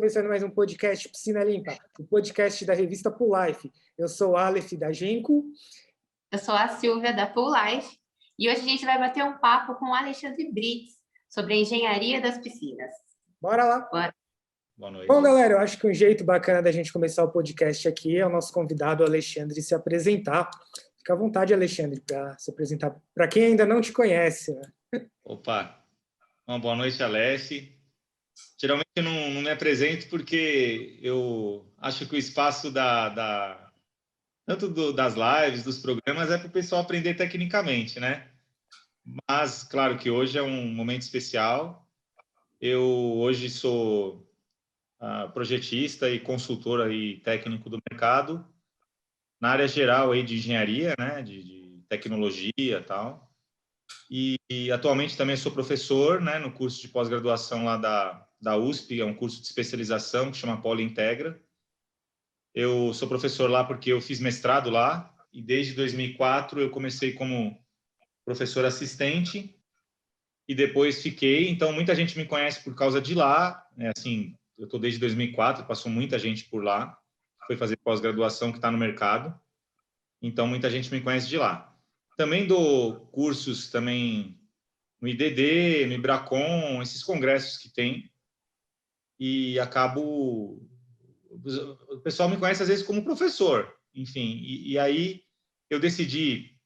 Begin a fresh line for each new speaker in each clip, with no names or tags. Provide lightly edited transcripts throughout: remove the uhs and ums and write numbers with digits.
começando mais um podcast Piscina Limpa, o podcast da revista Pool Life. Eu sou o Aleph da Genco.
Eu sou a Silvia da Pool Life e hoje a gente vai bater um papo com o Alexandre Brits sobre a engenharia das piscinas.
Bora lá!
Bora.
Boa noite.
Bom, galera, eu acho que um jeito bacana da gente começar o podcast aqui é o nosso convidado Alexandre se apresentar. Fica à vontade, Alexandre, para se apresentar para quem ainda não te conhece. Né?
Opa! Uma boa noite, Aleph. Geralmente eu não me apresento porque eu acho que o espaço tanto das lives, dos programas, é para o pessoal aprender tecnicamente, né? Mas, claro que hoje é um momento especial. Eu hoje sou projetista e consultor aí, técnico do mercado, na área geral aí de engenharia, né? De tecnologia e tal. E atualmente também sou professor, né? No curso de pós-graduação lá da USP, é um curso de especialização que chama Polo Integra. Eu sou professor lá porque eu fiz mestrado lá e desde 2004 eu comecei como professor assistente e depois fiquei. Então, muita gente me conhece por causa de lá. Assim, eu estou desde 2004, passou muita gente por lá. Foi fazer pós-graduação que está no mercado. Então, muita gente me conhece de lá. Também dou cursos também no IDD, no Ibracon, esses congressos que tem. E acabo... O pessoal me conhece às vezes como professor, enfim. E aí eu decidi...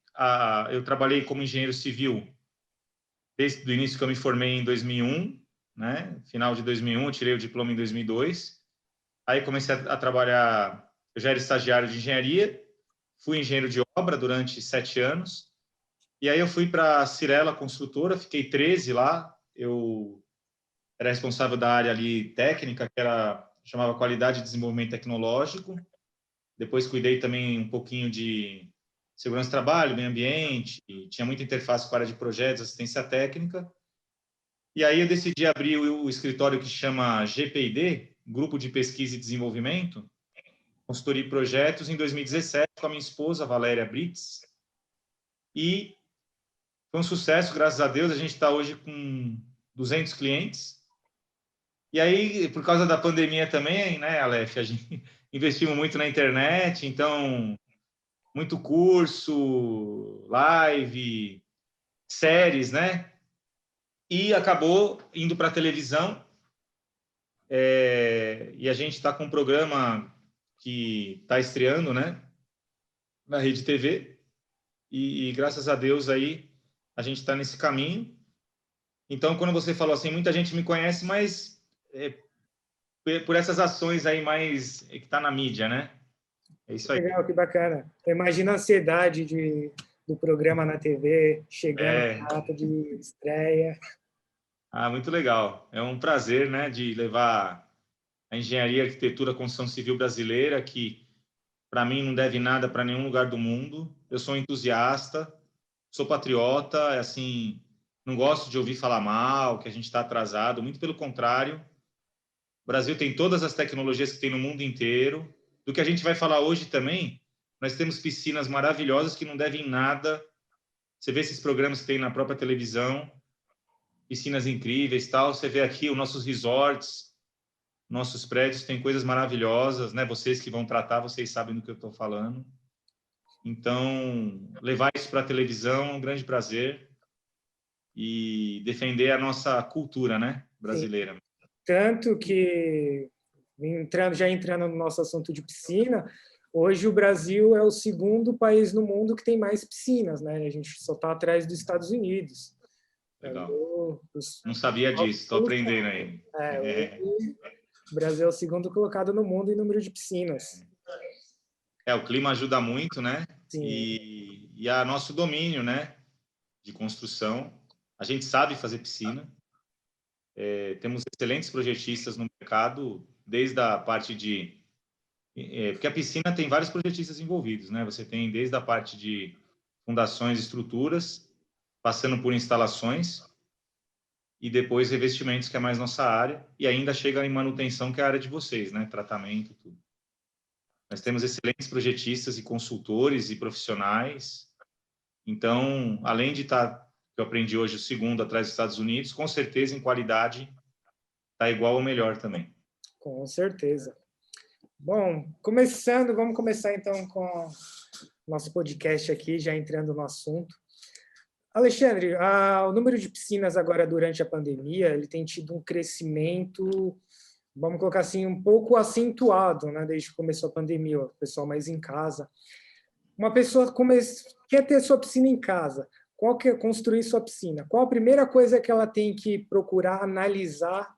eu trabalhei como engenheiro civil desde o início que eu me formei em 2001, né? Final de 2001, eu tirei o diploma em 2002. Aí comecei a trabalhar... Eu já era estagiário de engenharia, fui engenheiro de obra durante 7 anos. E aí eu fui para a Cirela Construtora, fiquei 13 lá. Eu era responsável da área ali técnica, que chamava Qualidade e Desenvolvimento Tecnológico. Depois cuidei também um pouquinho de segurança do trabalho, meio ambiente, e tinha muita interface com a área de projetos, assistência técnica. E aí eu decidi abrir o escritório que chama GPD, Grupo de Pesquisa e Desenvolvimento, consultoria e projetos, em 2017, com a minha esposa, Valéria Brits. E foi um sucesso, graças a Deus. A gente está hoje com 200 clientes. E aí, por causa da pandemia também, né, Aleph, a gente investimos muito na internet, então, muito curso, live, séries, né? E acabou indo para a televisão. E a gente está com um programa que está estreando, né, na Rede TV. E graças a Deus aí a gente está nesse caminho. Então, quando você falou assim, muita gente me conhece, mas por essas ações aí mais que está na mídia, né? É isso aí.
Legal, que bacana. Imagina a ansiedade do programa na TV, chegando na data de estreia.
Muito legal. É um prazer, né, de levar a engenharia, arquitetura, construção civil brasileira, que para mim não deve nada para nenhum lugar do mundo. Eu sou entusiasta, sou patriota, assim, não gosto de ouvir falar mal, que a gente está atrasado, muito pelo contrário. O Brasil tem todas as tecnologias que tem no mundo inteiro. Do que a gente vai falar hoje também, nós temos piscinas maravilhosas que não devem nada. Você vê esses programas que tem na própria televisão, piscinas incríveis, tal. Você vê aqui os nossos resorts, nossos prédios têm coisas maravilhosas, né? Vocês que vão tratar, vocês sabem do que eu estou falando. Então, levar isso para a televisão é um grande prazer e defender a nossa cultura, né, brasileira.
Sim. Tanto que, já entrando no nosso assunto de piscina, hoje o Brasil é o segundo país no mundo que tem mais piscinas, né? A gente só está atrás dos Estados Unidos.
Legal. Não sabia disso, estou aprendendo aí.
O Brasil é o segundo colocado no mundo em número de piscinas.
O clima ajuda muito, né?
Sim.
E a nosso domínio, né? De construção. A gente sabe fazer piscina. Temos excelentes projetistas no mercado, desde a parte de... porque a piscina tem vários projetistas envolvidos, né? Você tem desde a parte de fundações, estruturas, passando por instalações e depois revestimentos, que é mais nossa área, e ainda chega em manutenção, que é a área de vocês, né? Tratamento, tudo. Nós temos excelentes projetistas e consultores e profissionais. Então, além de estar, que eu aprendi hoje, o segundo atrás dos Estados Unidos, com certeza em qualidade está igual ou melhor também.
Com certeza. Bom, vamos começar então com o nosso podcast aqui, já entrando no assunto. Alexandre, o número de piscinas agora durante a pandemia, ele tem tido um crescimento, vamos colocar assim, um pouco acentuado, né, desde que começou a pandemia, o pessoal mais em casa. Uma pessoa quer ter sua piscina em casa, construir sua piscina. Qual a primeira coisa que ela tem que procurar analisar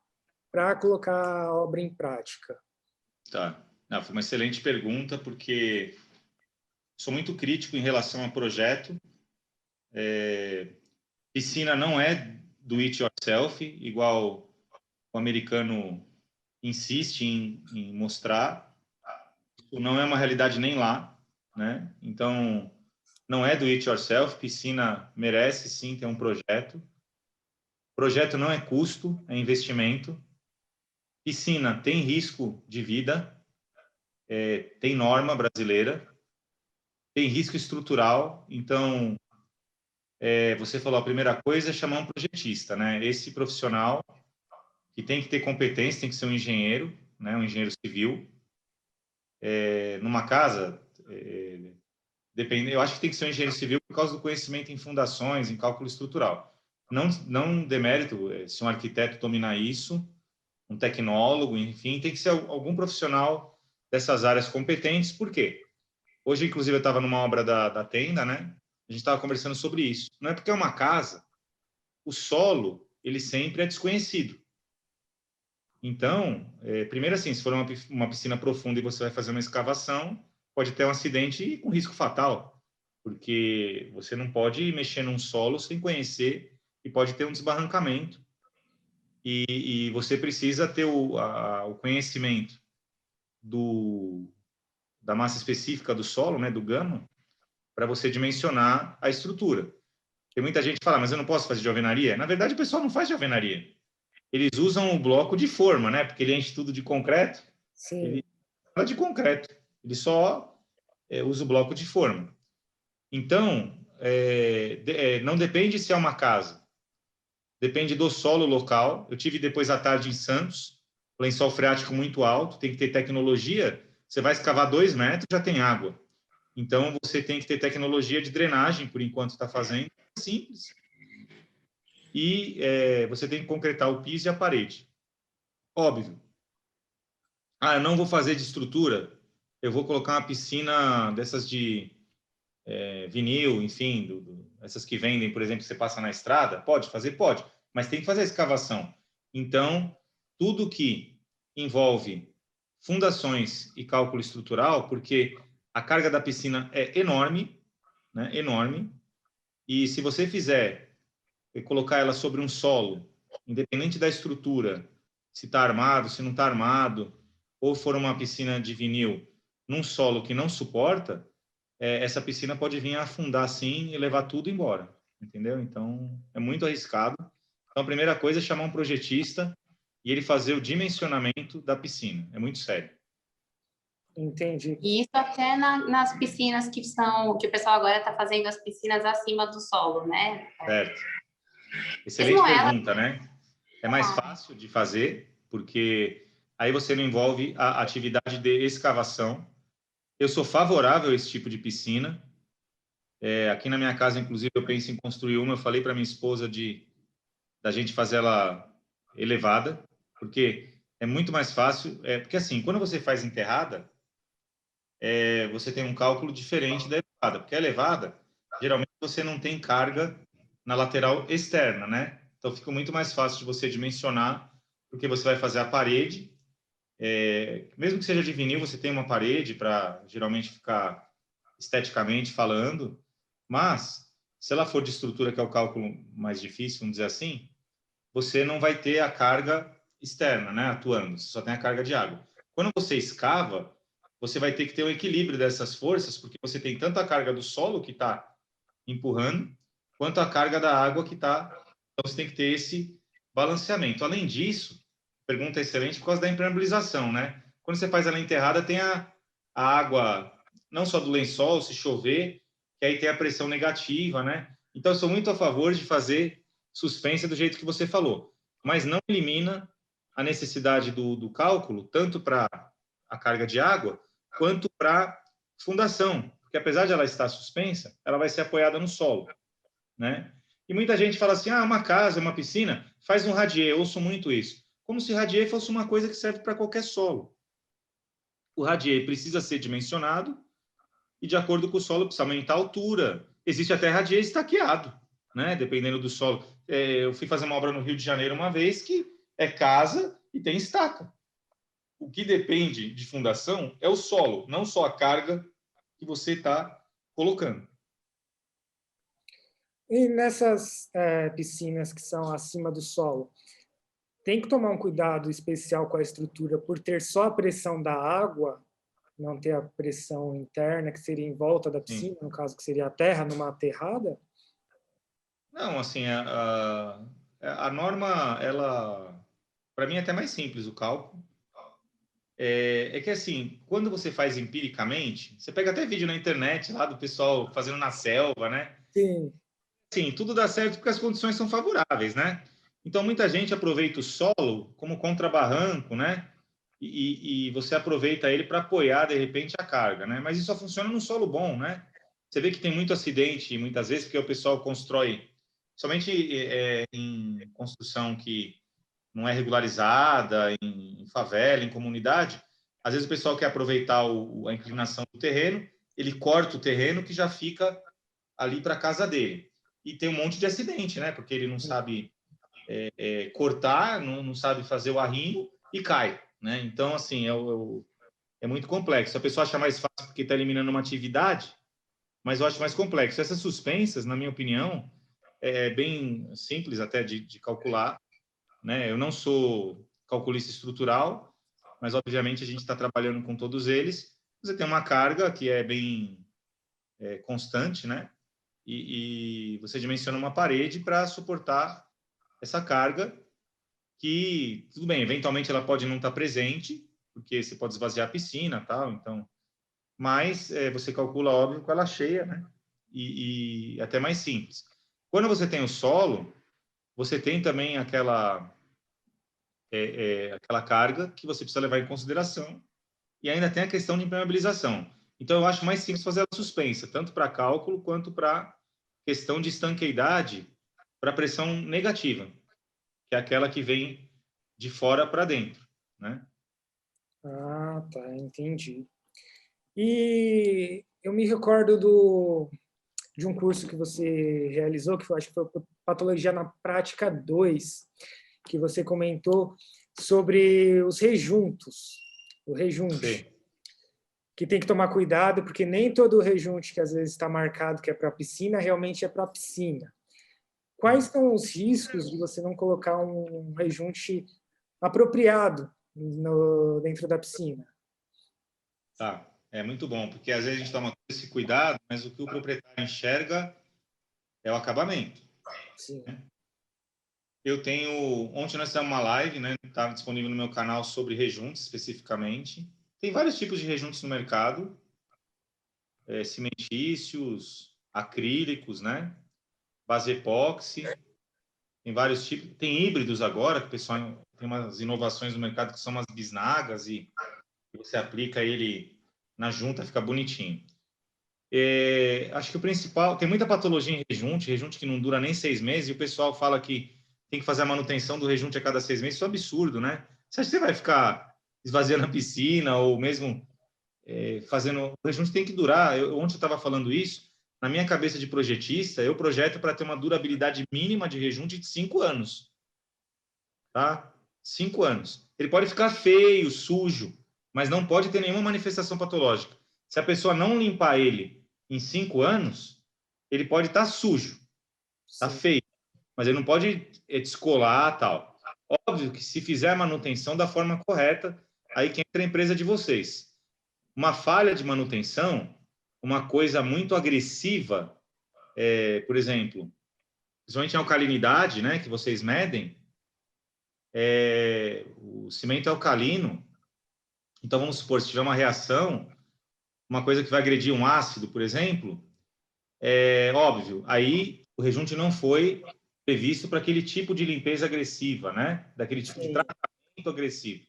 para colocar a obra em prática?
Tá. Não, foi uma excelente pergunta, porque sou muito crítico em relação a projeto. Piscina não é do it yourself, igual o americano insiste em mostrar. Isso não é uma realidade nem lá, né? Então, não é do it yourself. Piscina merece sim ter um projeto. Projeto não é custo, é investimento. Piscina tem risco de vida, tem norma brasileira, tem risco estrutural. Então, você falou, a primeira coisa é chamar um projetista, né? Esse profissional que tem que ter competência, tem que ser um engenheiro, né? Um engenheiro civil. Numa casa, depende, eu acho que tem que ser um engenheiro civil por causa do conhecimento em fundações, em cálculo estrutural. Não demérito se um arquiteto dominar isso, um tecnólogo, enfim, tem que ser algum profissional dessas áreas competentes. Por quê? Hoje, inclusive, eu estava numa obra da tenda, né? A gente estava conversando sobre isso. Não é porque é uma casa, o solo, ele sempre é desconhecido. Então, primeiro assim, se for uma piscina profunda e você vai fazer uma escavação, pode ter um acidente com risco fatal, porque você não pode mexer num solo sem conhecer e pode ter um desbarrancamento. E você precisa ter o conhecimento da massa específica do solo, né, do gama, para você dimensionar a estrutura. Tem muita gente que fala, mas eu não posso fazer de alvenaria? Na verdade, o pessoal não faz de alvenaria. Eles usam o bloco de forma, né? Porque ele enche tudo de concreto.
Sim.
Ele fala de concreto. Ele só usa o bloco de forma. Então, não depende se é uma casa. Depende do solo local. Eu tive depois à tarde em Santos, lençol freático muito alto, tem que ter tecnologia. Você vai escavar 2 metros, já tem água. Então, você tem que ter tecnologia de drenagem, por enquanto está fazendo. É simples. E você tem que concretar o piso e a parede. Óbvio. Eu não vou fazer de estrutura, eu vou colocar uma piscina dessas de vinil, enfim, essas que vendem, por exemplo, que você passa na estrada. Pode fazer? Pode. Mas tem que fazer a escavação. Então, tudo que envolve fundações e cálculo estrutural, porque a carga da piscina é enorme, né? Enorme. E se você fizer colocar ela sobre um solo, independente da estrutura, se está armado, se não está armado, ou for uma piscina de vinil num solo que não suporta, essa piscina pode vir a afundar assim e levar tudo embora, entendeu? Então, é muito arriscado. Então, a primeira coisa é chamar um projetista e ele fazer o dimensionamento da piscina. É muito sério.
Entendi.
E isso até nas piscinas que o pessoal agora está fazendo as piscinas acima do solo, né?
Certo. Excelente pergunta, né? É mais fácil de fazer, porque aí você não envolve a atividade de escavação. Eu sou favorável a esse tipo de piscina. Aqui na minha casa, inclusive, eu penso em construir uma. Eu falei para minha esposa da gente fazer ela elevada, porque é muito mais fácil. Porque assim, quando você faz enterrada, você tem um cálculo diferente da elevada, porque a elevada, geralmente você não tem carga na lateral externa, né? Então fica muito mais fácil de você dimensionar, porque você vai fazer a parede, mesmo que seja de vinil, você tem uma parede para geralmente ficar esteticamente falando, mas se ela for de estrutura, que é o cálculo mais difícil, vamos dizer assim, você não vai ter a carga externa, né, atuando, você só tem a carga de água. Quando você escava, você vai ter que ter um equilíbrio dessas forças, porque você tem tanto a carga do solo que está empurrando, quanto a carga da água que está... Então, você tem que ter esse balanceamento. Além disso, pergunta excelente por causa da impermeabilização, né? Quando você faz ela enterrada, tem a água, não só do lençol, se chover, que aí tem a pressão negativa, né? Então, eu sou muito a favor de fazer suspensa do jeito que você falou, mas não elimina a necessidade do cálculo, tanto para a carga de água, quanto para fundação, porque apesar de ela estar suspensa, ela vai ser apoiada no solo, né? E muita gente fala assim, uma casa, uma piscina, faz um radier, eu ouço muito isso. Como se radier fosse uma coisa que serve para qualquer solo. O radier precisa ser dimensionado e, de acordo com o solo, precisa aumentar a altura. Existe até radier estaqueado, né? Dependendo do solo. Eu fui fazer uma obra no Rio de Janeiro uma vez que é casa e tem estaca. O que depende de fundação é o solo, não só a carga que você está colocando.
E nessas piscinas que são acima do solo, tem que tomar um cuidado especial com a estrutura por ter só a pressão da água, não ter a pressão interna, que seria em volta da piscina, no caso que seria a terra, numa aterrada?
Não, assim, a norma, ela, para mim, é até mais simples o cálculo. É que, assim, quando você faz empiricamente, você pega até vídeo na internet lá do pessoal fazendo na selva, né?
Sim.
Sim, tudo dá certo porque as condições são favoráveis, né? Então, muita gente aproveita o solo como contrabarranco, né? E você aproveita ele para apoiar, de repente, a carga, né? Mas isso só funciona no solo bom, né? Você vê que tem muito acidente, muitas vezes, porque o pessoal constrói, somente em construção que não é regularizada, em favela, em comunidade, às vezes o pessoal quer aproveitar a inclinação do terreno, ele corta o terreno que já fica ali para a casa dele. E tem um monte de acidente, né? Porque ele não sabe cortar, não sabe fazer o arrimo e cai, né? Então, assim, é muito complexo. A pessoa acha mais fácil porque está eliminando uma atividade, mas eu acho mais complexo. Essas suspensas, na minha opinião, é bem simples até de calcular, né? Eu não sou calculista estrutural, mas, obviamente, a gente está trabalhando com todos eles. Você tem uma carga que é bem constante, né? E você dimensiona uma parede para suportar essa carga que, tudo bem, eventualmente ela pode não estar presente, porque você pode esvaziar a piscina, tal, então, mas você calcula, óbvio, com ela cheia, né? E até mais simples. Quando você tem o solo, você tem também aquela carga que você precisa levar em consideração e ainda tem a questão de impermeabilização. Então, eu acho mais simples fazer ela suspensa, tanto para cálculo quanto para questão de estanqueidade para pressão negativa, que é aquela que vem de fora para dentro, né?
Ah, tá, entendi. E eu me recordo de um curso que você realizou, que acho que foi Patologia na Prática 2, que você comentou sobre os rejuntos, o rejunte,
Sim.
que tem que tomar cuidado, porque nem todo rejunte que às vezes está marcado que é para a piscina, realmente é para a piscina. Quais são os riscos de você não colocar um rejunte apropriado dentro da piscina?
Tá, é muito bom, porque às vezes a gente toma esse cuidado, mas o que o proprietário enxerga é o acabamento.
Sim.
Né? Ontem nós fizemos uma live, né? Está disponível no meu canal sobre rejuntos especificamente. Tem vários tipos de rejuntos no mercado, cimentícios, acrílicos, né? Base epóxi, tem vários tipos. Tem híbridos agora, que o pessoal tem umas inovações no mercado que são umas bisnagas e você aplica ele na junta, fica bonitinho. Acho que o principal, tem muita patologia em rejunte que não dura nem 6 meses, e o pessoal fala que tem que fazer a manutenção do rejunte a cada 6 meses. Isso é um absurdo, né? Você acha que você vai ficar esvaziando a piscina ou mesmo fazendo... O rejunte tem que durar. Ontem eu estava falando isso, na minha cabeça de projetista, eu projeto para ter uma durabilidade mínima de rejunte de 5 anos. Tá? 5 anos. Ele pode ficar feio, sujo, mas não pode ter nenhuma manifestação patológica. Se a pessoa não limpar ele em 5 anos, ele pode estar sujo, tá feio, mas ele não pode descolar, tal. Óbvio que se fizer a manutenção da forma correta, aí que entra a empresa de vocês. Uma falha de manutenção, uma coisa muito agressiva, por exemplo, principalmente em alcalinidade, né, que vocês medem, o cimento é alcalino, então vamos supor, se tiver uma reação, uma coisa que vai agredir um ácido, por exemplo, óbvio, aí o rejunte não foi previsto para aquele tipo de limpeza agressiva, né? Daquele tipo de tratamento muito agressivo.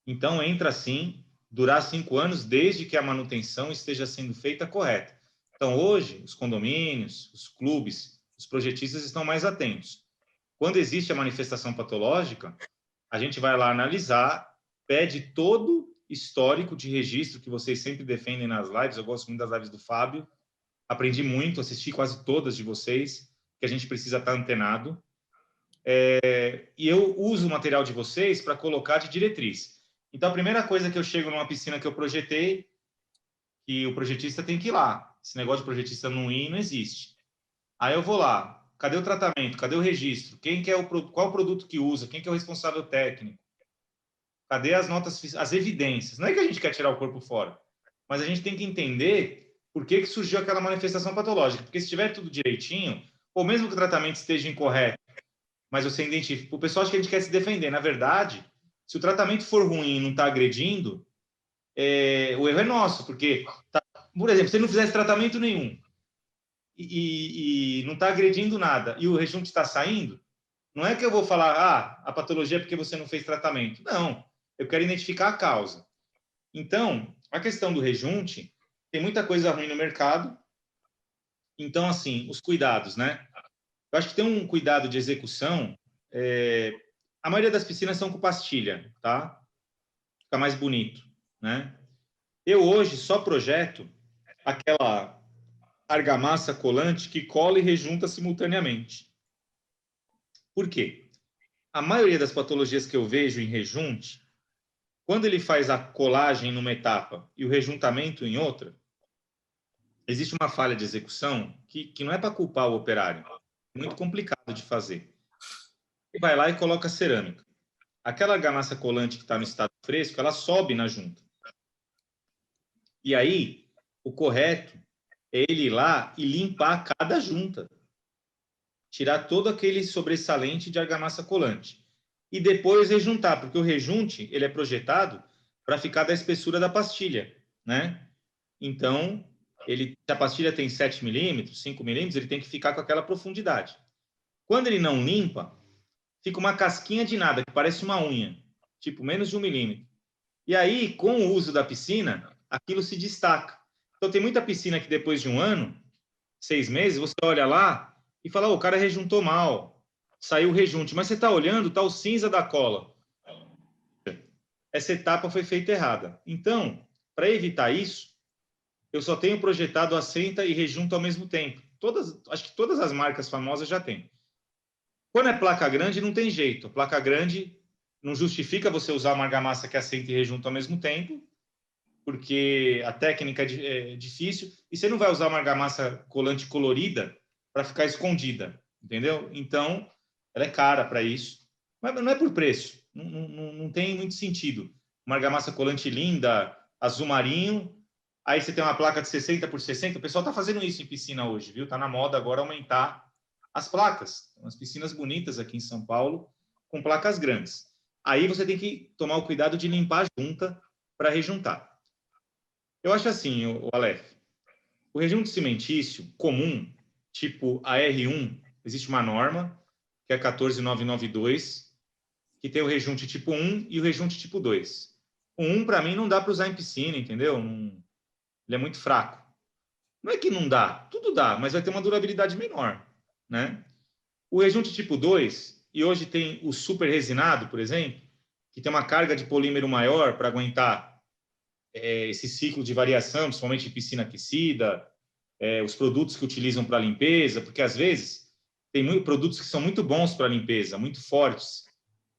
Então, entra sim, durar 5 anos, desde que a manutenção esteja sendo feita correta. Então, hoje, os condomínios, os clubes, os projetistas estão mais atentos. Quando existe a manifestação patológica, a gente vai lá analisar, pede todo histórico de registro que vocês sempre defendem nas lives. Eu gosto muito das lives do Fábio. Aprendi muito, assisti quase todas de vocês, que a gente precisa estar antenado. E eu uso o material de vocês para colocar de diretriz. Então, a primeira coisa que eu chego numa piscina que eu projetei, que o projetista tem que ir lá. Esse negócio de projetista não ir, não existe. Aí eu vou lá. Cadê o tratamento? Cadê o registro? Qual o produto que usa? Quem que é o responsável técnico? Cadê as notas, as evidências? Não é que a gente quer tirar o corpo fora, mas a gente tem que entender por que surgiu aquela manifestação patológica. Porque se tiver tudo direitinho, ou mesmo que o tratamento esteja incorreto, mas você identifica. O pessoal acha que a gente quer se defender. Na verdade, se o tratamento for ruim e não está agredindo, o erro é nosso, porque, por exemplo, se ele não fizesse tratamento nenhum e não está agredindo nada e o rejunte está saindo, não é que eu vou falar, a patologia é porque você não fez tratamento. Não, eu quero identificar a causa. Então, a questão do rejunte, tem muita coisa ruim no mercado. Então, assim, os cuidados, né? Eu acho que tem um cuidado de execução. A maioria das piscinas são com pastilha, tá? Fica mais bonito, né? Eu hoje só projeto aquela argamassa colante que cola e rejunta simultaneamente. Por quê? A maioria das patologias que eu vejo em rejunte, quando ele faz a colagem numa etapa e o rejuntamento em outra, existe uma falha de execução que não é para culpar o operário. É muito complicado de fazer. Ele vai lá e coloca cerâmica. Aquela argamassa colante que está no estado fresco, ela sobe na junta. E aí, o correto é ele ir lá e limpar cada junta. Tirar todo aquele sobressalente de argamassa colante. E depois rejuntar, porque o rejunte ele é projetado para ficar da espessura da pastilha, né? Então, se a pastilha tem 7 milímetros, 5 milímetros, ele tem que ficar com aquela profundidade. Quando ele não limpa, fica uma casquinha de nada, que parece uma unha, tipo menos de 1 milímetro. E aí, com o uso da piscina, aquilo se destaca. Então, tem muita piscina que depois de 1 ano, 6 meses, você olha lá e fala, o cara rejuntou mal, saiu o rejunte. Mas você está olhando, está o cinza da cola. Essa etapa foi feita errada. Então, para evitar isso, eu só tenho projetado assenta e rejunta ao mesmo tempo. Acho que todas as marcas famosas já têm. Quando é placa grande, não tem jeito. A placa grande não justifica você usar uma argamassa que assenta e rejunta ao mesmo tempo, porque a técnica é difícil, e você não vai usar uma argamassa colante colorida para ficar escondida, entendeu? Então, ela é cara para isso, mas não é por preço, não tem muito sentido. Uma argamassa colante linda, azul marinho, aí você tem uma placa de 60 por 60, o pessoal está fazendo isso em piscina hoje, viu? Está na moda agora aumentar as placas, umas piscinas bonitas aqui em São Paulo, com placas grandes. Aí você tem que tomar o cuidado de limpar a junta para rejuntar. Eu acho assim, o Aleph, o rejunte cimentício comum, tipo a R1, existe uma norma, que é 14992, que tem o rejunte tipo 1 e o rejunte tipo 2. O 1, para mim, não dá para usar em piscina, entendeu? Ele é muito fraco. Não é que não dá, tudo dá, mas vai ter uma durabilidade menor, né? O rejunte tipo 2, e hoje tem o super resinado, por exemplo, que tem uma carga de polímero maior para aguentar esse ciclo de variação, principalmente em piscina aquecida, os produtos que utilizam para limpeza, porque às vezes tem produtos que são muito bons para limpeza, muito fortes,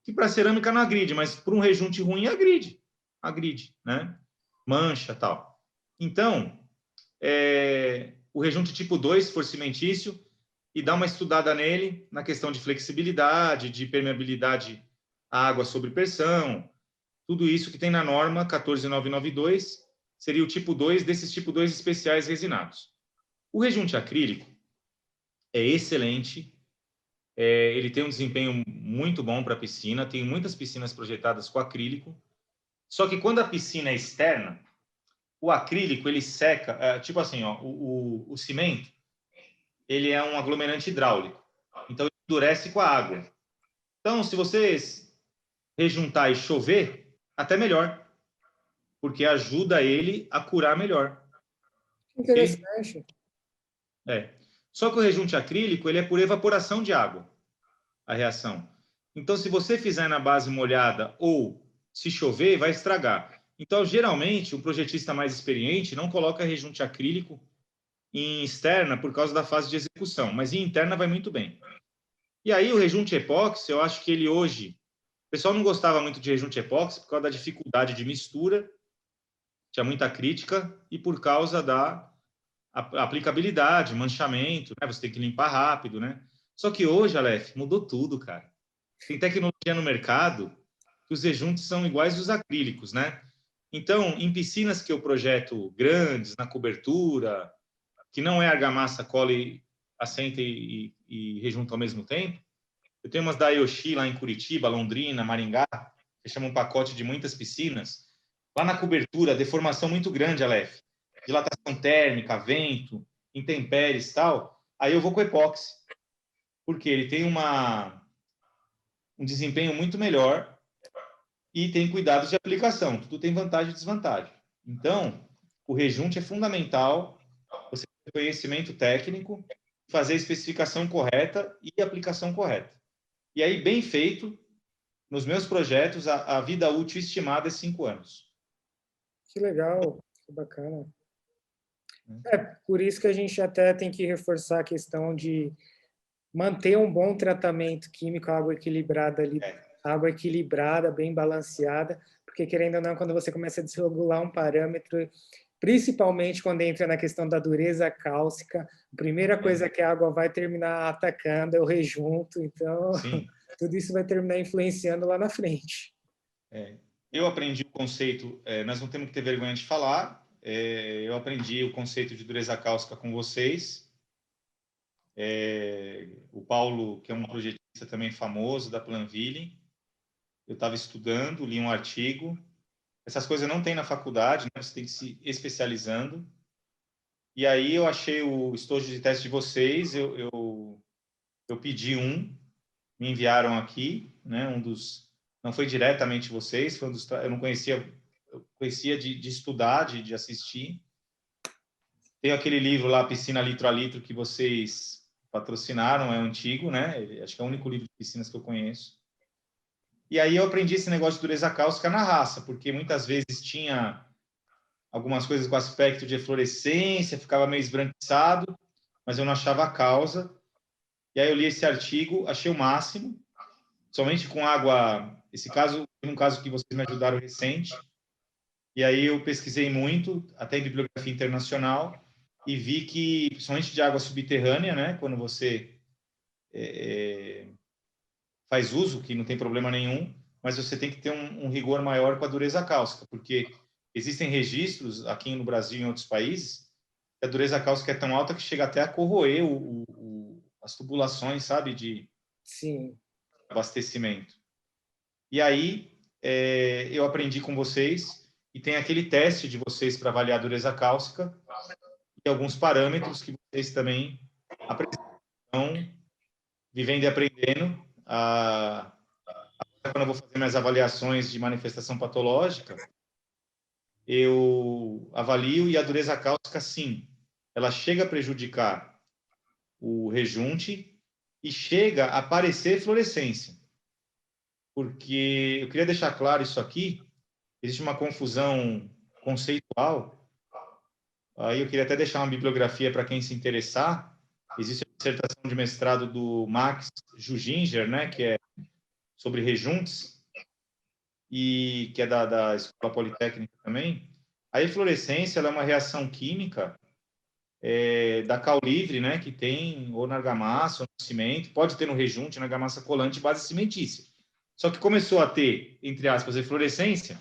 que para cerâmica não agride, mas para um rejunte ruim agride, né? Mancha, tal. Então, o rejunte tipo 2, se for cimentício, e dá uma estudada nele na questão de flexibilidade, de permeabilidade à água sob pressão, tudo isso que tem na norma 14992 seria o tipo 2 desses tipo 2 especiais resinados. O rejunte acrílico é excelente, ele tem um desempenho muito bom para piscina, tem muitas piscinas projetadas com acrílico, só que quando a piscina é externa, o acrílico ele seca, tipo assim, ó, o cimento, ele é um aglomerante hidráulico, então ele endurece com a água. Então, se vocês rejuntar e chover, até melhor, porque ajuda ele a curar melhor.
Interessante.
É. Só que o rejunte acrílico, ele é por evaporação de água, a reação. Então, se você fizer na base molhada ou se chover, vai estragar. Então, geralmente, um projetista mais experiente não coloca rejunte acrílico em externa por causa da fase de execução, mas em interna vai muito bem. E aí, o rejunte epóxi, eu acho que ele hoje... O pessoal não gostava muito de rejunte epóxi por causa da dificuldade de mistura, tinha muita crítica, e por causa da aplicabilidade, manchamento, né? Você tem que limpar rápido, né? Só que hoje, Aleph, mudou tudo, cara. Tem tecnologia no mercado que os rejuntes são iguais aos acrílicos, né? Então, em piscinas que eu projeto grandes, na cobertura, que não é argamassa, cola, assenta e rejunta ao mesmo tempo, eu tenho umas da Yoshi lá em Curitiba, Londrina, Maringá, que chama um pacote de muitas piscinas. Lá na cobertura, deformação muito grande, Aleph. Dilatação térmica, vento, intempéries e tal. Aí eu vou com epóxi, porque ele tem um desempenho muito melhor e tem cuidados de aplicação. Tudo tem vantagem e desvantagem. Então, o rejunte é fundamental, você ter conhecimento técnico, fazer a especificação correta e a aplicação correta. E aí, bem feito, nos meus projetos, a vida útil estimada é 5 anos.
Que legal, que bacana. É, por isso que a gente até tem que reforçar a questão de manter um bom tratamento químico, água equilibrada ali, água equilibrada, bem balanceada, porque querendo ou não, quando você começa a desregular um parâmetro, principalmente quando entra na questão da dureza cálcica, a primeira coisa que a água vai terminar atacando é o rejunto, então
Sim.
tudo isso vai terminar influenciando lá na frente.
Eu aprendi o conceito, nós não temos que ter vergonha de falar, eu aprendi o conceito de dureza cáustica com vocês. O Paulo, que é um projetista também famoso da Planville, eu estava estudando, li um artigo. Essas coisas não tem na faculdade, né? Você tem que se especializando. E aí eu achei o estojo de teste de vocês, eu pedi me enviaram aqui, né? Não foi diretamente vocês, foi eu não conhecia, eu conhecia de estudar, de assistir. Tem aquele livro lá, Piscina Litro a Litro, que vocês patrocinaram, é antigo, né? Acho que é o único livro de piscinas que eu conheço. E aí eu aprendi esse negócio de dureza cáustica na raça, porque muitas vezes tinha algumas coisas com aspecto de eflorescência, ficava meio esbranquiçado, mas eu não achava a causa. E aí eu li esse artigo, achei o máximo, somente com água. Esse caso foi um caso que vocês me ajudaram recente. E aí eu pesquisei muito, até em bibliografia internacional, e vi que, principalmente de água subterrânea, né, quando você faz uso, que não tem problema nenhum, mas você tem que ter um rigor maior com a dureza cáustica, porque existem registros aqui no Brasil e em outros países que a dureza cáustica é tão alta que chega até a corroer as tubulações, sabe, de
Sim.
abastecimento. E aí eu aprendi com vocês e tem aquele teste de vocês para avaliar a dureza cáustica e alguns parâmetros que vocês também apresentam. Então, vivendo e aprendendo, quando eu vou fazer minhas avaliações de manifestação patológica, eu avalio e a dureza cáustica, sim, ela chega a prejudicar o rejunte e chega a aparecer fluorescência. Porque eu queria deixar claro isso aqui, existe uma confusão conceitual. Aí eu queria até deixar uma bibliografia para quem se interessar. Existe a dissertação de mestrado do Max Juginger, né, que é sobre rejuntes, e que é da Escola Politécnica também. A eflorescência ela é uma reação química da cal livre, né, que tem ou na argamassa ou no cimento, pode ter no rejunte, na argamassa colante, base cimentícia. Só que começou a ter, entre aspas, eflorescência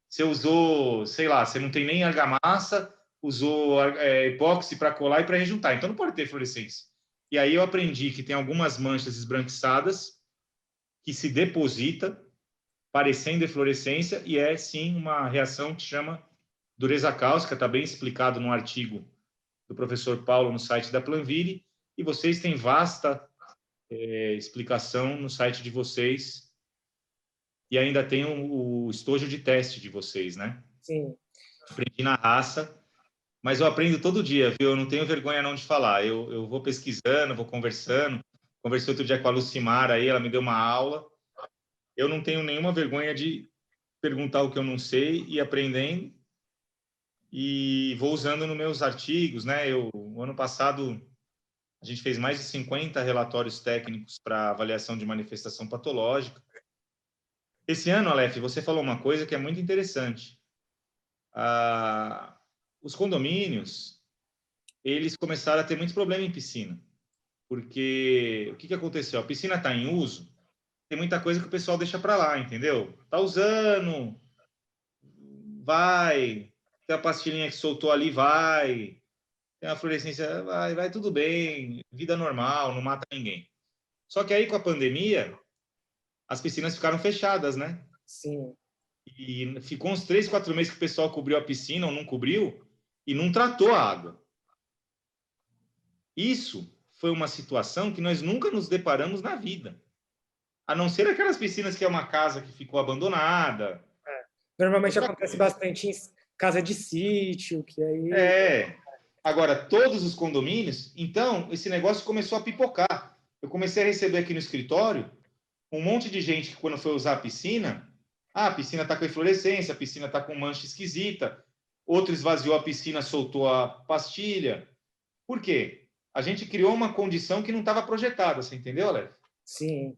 você usou, sei lá, você não tem nem argamassa, usou epóxi para colar e para rejuntar, então não pode ter fluorescência. E aí eu aprendi que tem algumas manchas esbranquiçadas que se deposita parecendo eflorescência e é sim uma reação que chama dureza cáustica, está bem explicado no artigo do professor Paulo no site da Planville, e vocês têm vasta explicação no site de vocês e ainda tem o estojo de teste de vocês, né?
Sim.
Aprendi na raça, mas eu aprendo todo dia, viu? Eu não tenho vergonha não de falar. Eu vou pesquisando, vou conversando. Conversei outro dia com a Lucimara aí, ela me deu uma aula. Eu não tenho nenhuma vergonha de perguntar o que eu não sei e aprendendo. E vou usando nos meus artigos, né? O ano passado, a gente fez mais de 50 relatórios técnicos para avaliação de manifestação patológica. Esse ano, Aleph, você falou uma coisa que é muito interessante. Os condomínios, eles começaram a ter muitos problemas em piscina. Porque o que aconteceu? A piscina está em uso, tem muita coisa que o pessoal deixa para lá, entendeu? Tá usando, vai. Tem a pastilhinha que soltou ali, vai. Tem a fluorescência, vai tudo bem. Vida normal, não mata ninguém. Só que aí, com a pandemia, as piscinas ficaram fechadas, né?
Sim.
E ficou uns 3, 4 meses que o pessoal cobriu a piscina ou não cobriu e não tratou a água. Isso foi uma situação que nós nunca nos deparamos na vida. A não ser aquelas piscinas que é uma casa que ficou abandonada.
Normalmente acontece bastante em casa de sítio, que aí...
Agora, todos os condomínios, então, esse negócio começou a pipocar. Eu comecei a receber aqui no escritório um monte de gente que, quando foi usar a piscina piscina está com eflorescência, a piscina está com mancha esquisita, outro esvaziou a piscina, soltou a pastilha. Por quê? A gente criou uma condição que não estava projetada, você entendeu, Alex?
Sim.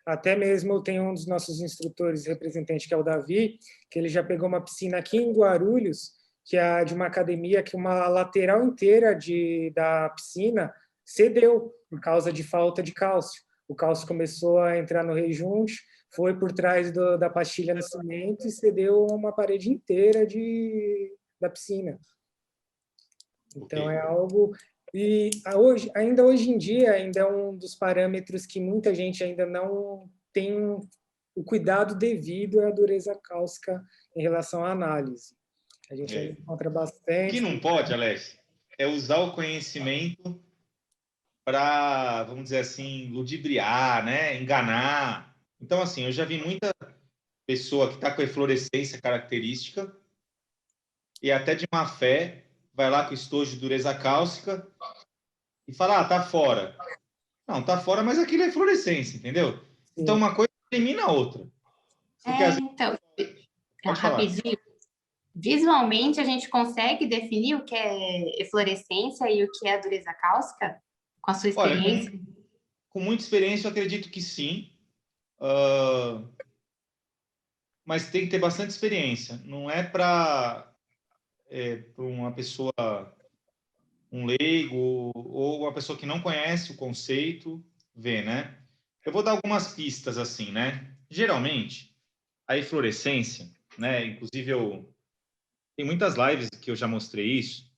Até mesmo tem um dos nossos instrutores representantes, que é o Davi, que ele já pegou uma piscina aqui em Guarulhos, que é de uma academia, que uma lateral inteira da piscina cedeu por causa de falta de cálcio. O cálcio começou a entrar no rejunte, foi por trás da pastilha no cimento e cedeu uma parede inteira da piscina. Então, é algo... E ainda hoje em dia, ainda é um dos parâmetros que muita gente ainda não tem o cuidado devido à dureza cáustica em relação à análise. A gente ainda encontra bastante...
O que não pode, Alex, é usar o conhecimento para, vamos dizer assim, ludibriar, né? Enganar. Então, assim, eu já vi muita pessoa que está com eflorescência característica e até de má fé vai lá com estojo de dureza cáustica e fala, tá fora. Não, tá fora, mas aquilo é fluorescência, entendeu? Sim. Então, uma coisa elimina a outra.
Porque, então, rapidinho. Visualmente, a gente consegue definir o que é eflorescência e o que é a dureza cáustica? Com a sua experiência?
Olha, com muita experiência, eu acredito que sim. Mas tem que ter bastante experiência. Não é para uma pessoa, um leigo, ou uma pessoa que não conhece o conceito, ver, né? Eu vou dar algumas pistas assim, né? Geralmente, a eflorescência, né? Inclusive, tem muitas lives que eu já mostrei isso.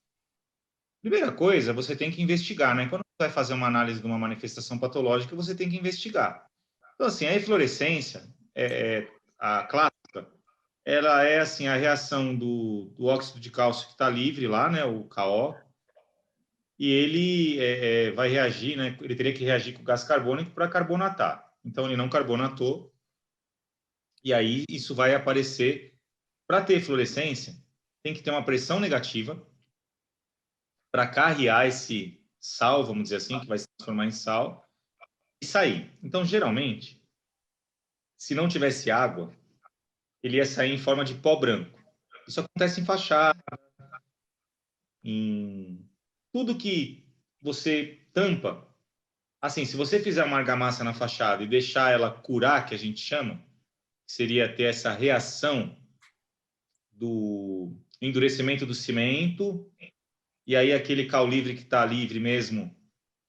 Primeira coisa, você tem que investigar, né? Quando você vai fazer uma análise de uma manifestação patológica, você tem que investigar. Então, assim, a eflorescência, a clássica, ela é assim a reação do óxido de cálcio que está livre lá, né, o KO, e ele vai reagir, né, ele teria que reagir com o gás carbônico para carbonatar. Então, ele não carbonatou, e aí isso vai aparecer. Para ter fluorescência, tem que ter uma pressão negativa para carrear esse sal, vamos dizer assim, que vai se transformar em sal, e sair. Então, geralmente, se não tivesse água, ele ia sair em forma de pó branco. Isso acontece em fachada, em tudo que você tampa. Assim, se você fizer uma argamassa na fachada e deixar ela curar, que a gente chama, que seria ter essa reação do endurecimento do cimento, e aí aquele cal livre que está livre mesmo,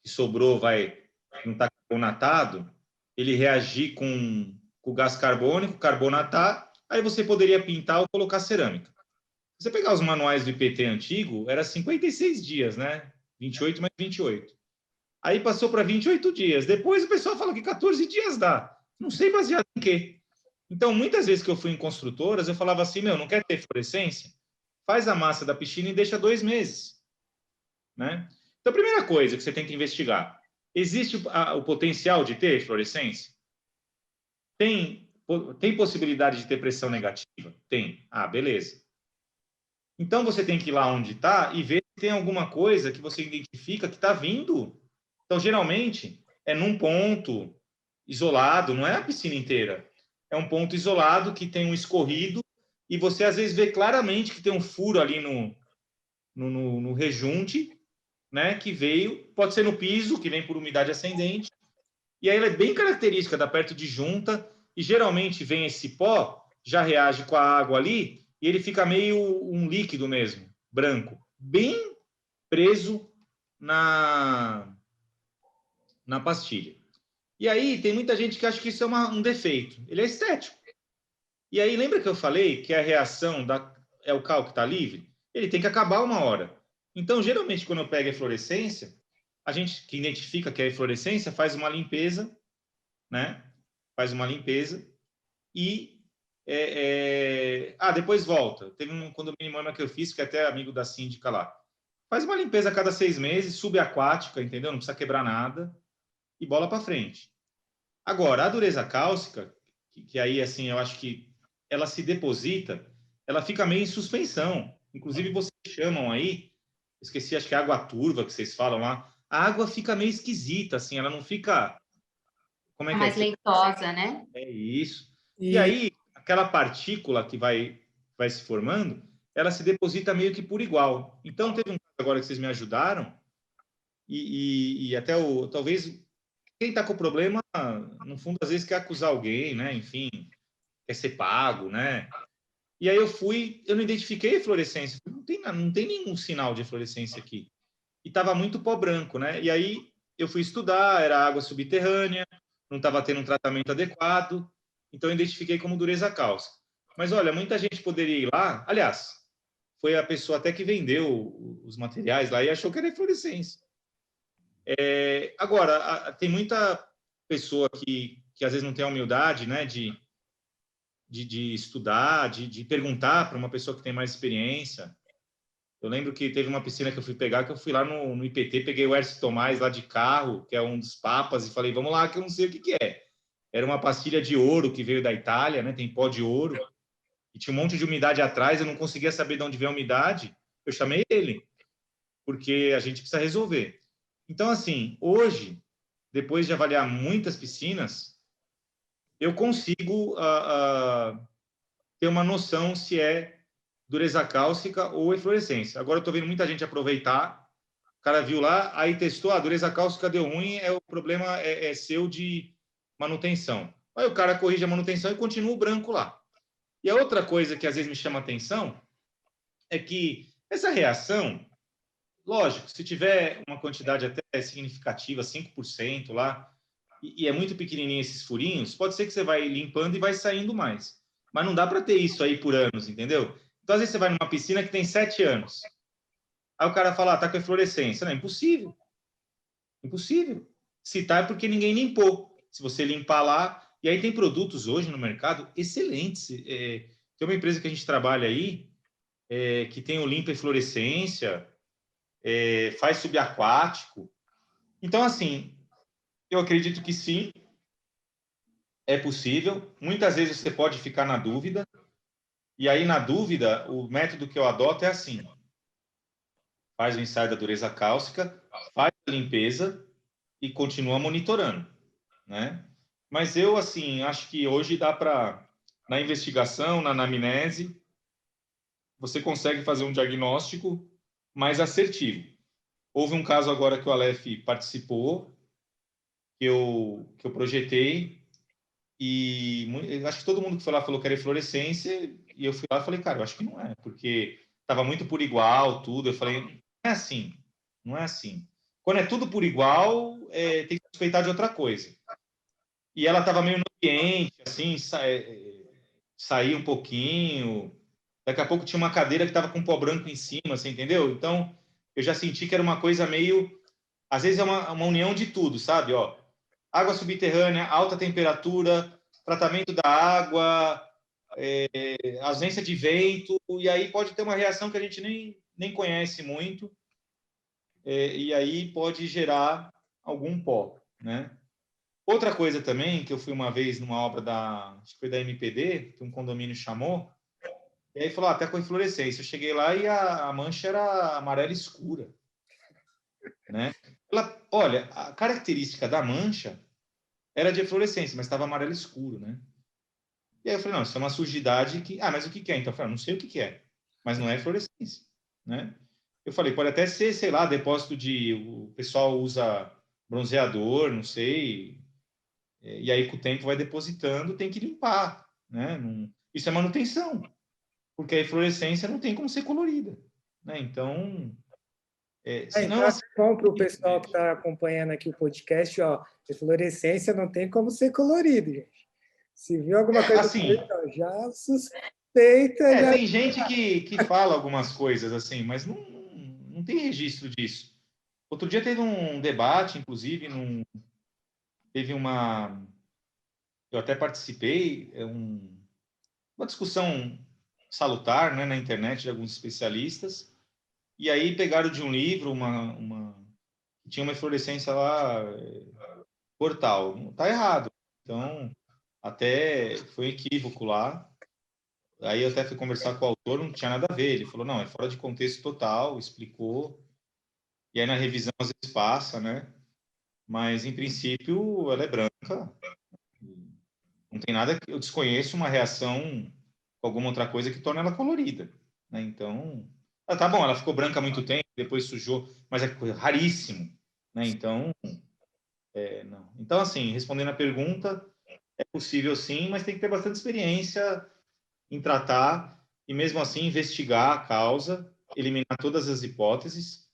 que sobrou, não está carbonatado, ele reagir com o gás carbônico, carbonatar, aí você poderia pintar ou colocar cerâmica. Se você pegar os manuais do IPT antigo, era 56 dias, né? 28 mais 28. Aí passou para 28 dias. Depois o pessoal fala que 14 dias dá. Não sei baseado em quê. Então, muitas vezes que eu fui em construtoras, eu falava assim, não quer ter fluorescência? Faz a massa da piscina e deixa 2 meses. Né? Então, a primeira coisa que você tem que investigar, existe o potencial de ter fluorescência? Tem Tem possibilidade de ter pressão negativa? Tem. Ah, beleza. Então, você tem que ir lá onde está e ver se tem alguma coisa que você identifica que está vindo. Então, geralmente, é num ponto isolado, não é a piscina inteira. É um ponto isolado que tem um escorrido e você, às vezes, vê claramente que tem um furo ali no rejunte, né, que veio, pode ser no piso, que vem por umidade ascendente, e aí ela é bem característica da perto de junta, e geralmente vem esse pó, já reage com a água ali, e ele fica meio um líquido mesmo, branco, bem preso na pastilha. E aí tem muita gente que acha que isso é um defeito, ele é estético. E aí lembra que eu falei que a reação é o cal que está livre? Ele tem que acabar uma hora. Então, geralmente, quando eu pego a eflorescência, a gente que identifica que é a eflorescência faz uma limpeza, né? Faz uma limpeza e depois volta. Teve um condomínio Moema que eu fiz, que é até amigo da síndica lá. Faz uma limpeza a cada 6 meses, subaquática, entendeu? Não precisa quebrar nada e bola para frente. Agora, a dureza cáustica, que aí, assim, eu acho que ela se deposita, ela fica meio em suspensão. Inclusive, vocês chamam aí, esqueci, acho que é água turva que vocês falam lá, a água fica meio esquisita, assim, ela não fica... Como é que
mais leitosa, né?
É isso. E aí, aquela partícula que vai se formando, ela se deposita meio que por igual. Então, teve um caso agora que vocês me ajudaram, e até talvez quem está com o problema, no fundo, às vezes quer acusar alguém, né? Enfim, quer ser pago, né? E aí eu não identifiquei a eflorescência, não tem nenhum sinal de eflorescência aqui. E estava muito pó branco, né? E aí eu fui estudar, era água subterrânea, não estava tendo um tratamento adequado, então eu identifiquei como dureza cáustica. Mas olha, muita gente poderia ir lá, aliás, foi a pessoa até que vendeu os materiais lá e achou que era eflorescência. Agora, tem muita pessoa que às vezes não tem a humildade, né, de estudar, de perguntar para uma pessoa que tem mais experiência. Eu lembro que teve uma piscina que eu fui pegar, que eu fui lá no IPT, peguei o Hércio Tomás lá de carro, que é um dos papas, e falei, vamos lá, que eu não sei o que é. Era uma pastilha de ouro que veio da Itália, né, tem pó de ouro, e tinha um monte de umidade atrás, eu não conseguia saber de onde veio a umidade, eu chamei ele, porque a gente precisa resolver. Então, assim, hoje, depois de avaliar muitas piscinas, eu consigo ter uma noção se é dureza cáustica ou eflorescência. Agora eu estou vendo muita gente aproveitar, o cara viu lá, aí testou, a dureza cáustica deu ruim, o problema é seu de manutenção. Aí o cara corrige a manutenção e continua o branco lá. E a outra coisa que às vezes me chama atenção é que essa reação, lógico, se tiver uma quantidade até significativa, 5% lá, e é muito pequenininho esses furinhos, pode ser que você vai limpando e vai saindo mais. Mas não dá para ter isso aí por anos, entendeu? Então, às vezes, você vai numa piscina que tem 7 anos. Aí o cara fala, tá com eflorescência. Não, é impossível. Impossível. Se tá é porque ninguém limpou. Se você limpar lá... E aí tem produtos hoje no mercado excelentes. Tem uma empresa que a gente trabalha aí, que tem o limpa eflorescência, faz subaquático. Então, assim, eu acredito que sim, é possível. Muitas vezes você pode ficar na dúvida. E aí, na dúvida, o método que eu adoto é assim. Faz o ensaio da dureza cáustica, faz a limpeza e continua monitorando, né? Mas eu, assim, acho que hoje dá para, na investigação, na anamnese, você consegue fazer um diagnóstico mais assertivo. Houve um caso agora que o Aleph participou, que eu projetei, e acho que todo mundo que foi lá falou que era eflorescência, e eu fui lá e falei, cara, eu acho que não é, porque estava muito por igual, tudo. Eu falei, não é assim, não é assim. Quando é tudo por igual, tem que suspeitar de outra coisa. E ela estava meio no ambiente, assim, saía um pouquinho. Daqui a pouco tinha uma cadeira que estava com pó branco em cima, você entendeu? Então, eu já senti que era uma coisa meio... Às vezes é uma união de tudo, sabe? Ó, água subterrânea, alta temperatura, tratamento da água, ausência de vento, e aí pode ter uma reação que a gente nem conhece muito, e aí pode gerar algum pó, né? Outra coisa também, que eu fui uma vez numa obra acho que foi da MPD, que um condomínio chamou, e aí falou, até com inflorescência. Eu cheguei lá e a mancha era amarela escura, né? Olha, a característica da mancha era de eflorescência, mas estava amarelo escuro, né? E aí eu falei, não, isso é uma sujidade que... Ah, mas o que que é? Então eu falei, não sei o que que é, mas não é eflorescência, né? Eu falei, pode até ser, sei lá, depósito de... O pessoal usa bronzeador, não sei, e aí com o tempo vai depositando, tem que limpar, né? Não... Isso é manutenção, porque a eflorescência não tem como ser colorida, né? Então,
Então,
senão...
é bom para o pessoal que está acompanhando aqui o podcast, ó, eflorescência não tem como ser colorido, gente. Se viu alguma coisa
assim,
preta, já suspeita, já...
tem gente que fala algumas coisas assim, mas não tem registro disso. Outro dia teve um debate, inclusive, teve uma... Eu até participei, uma discussão salutar, né, na internet de alguns especialistas, e aí pegaram de um livro tinha uma eflorescência lá, portal. Tá errado. Então, até foi um equívoco lá. Aí eu até fui conversar com o autor, não tinha nada a ver. Ele falou, não, é fora de contexto total, explicou. E aí na revisão às vezes passa, né? Mas, em princípio, ela é branca. Não tem nada que eu desconheço uma reação com alguma outra coisa que torna ela colorida, né? Então, tá bom, ela ficou branca há muito tempo, depois sujou, mas é raríssimo, né? Então, não. Então, assim, respondendo a pergunta, é possível sim, mas tem que ter bastante experiência em tratar e, mesmo assim, investigar a causa, eliminar todas as hipóteses.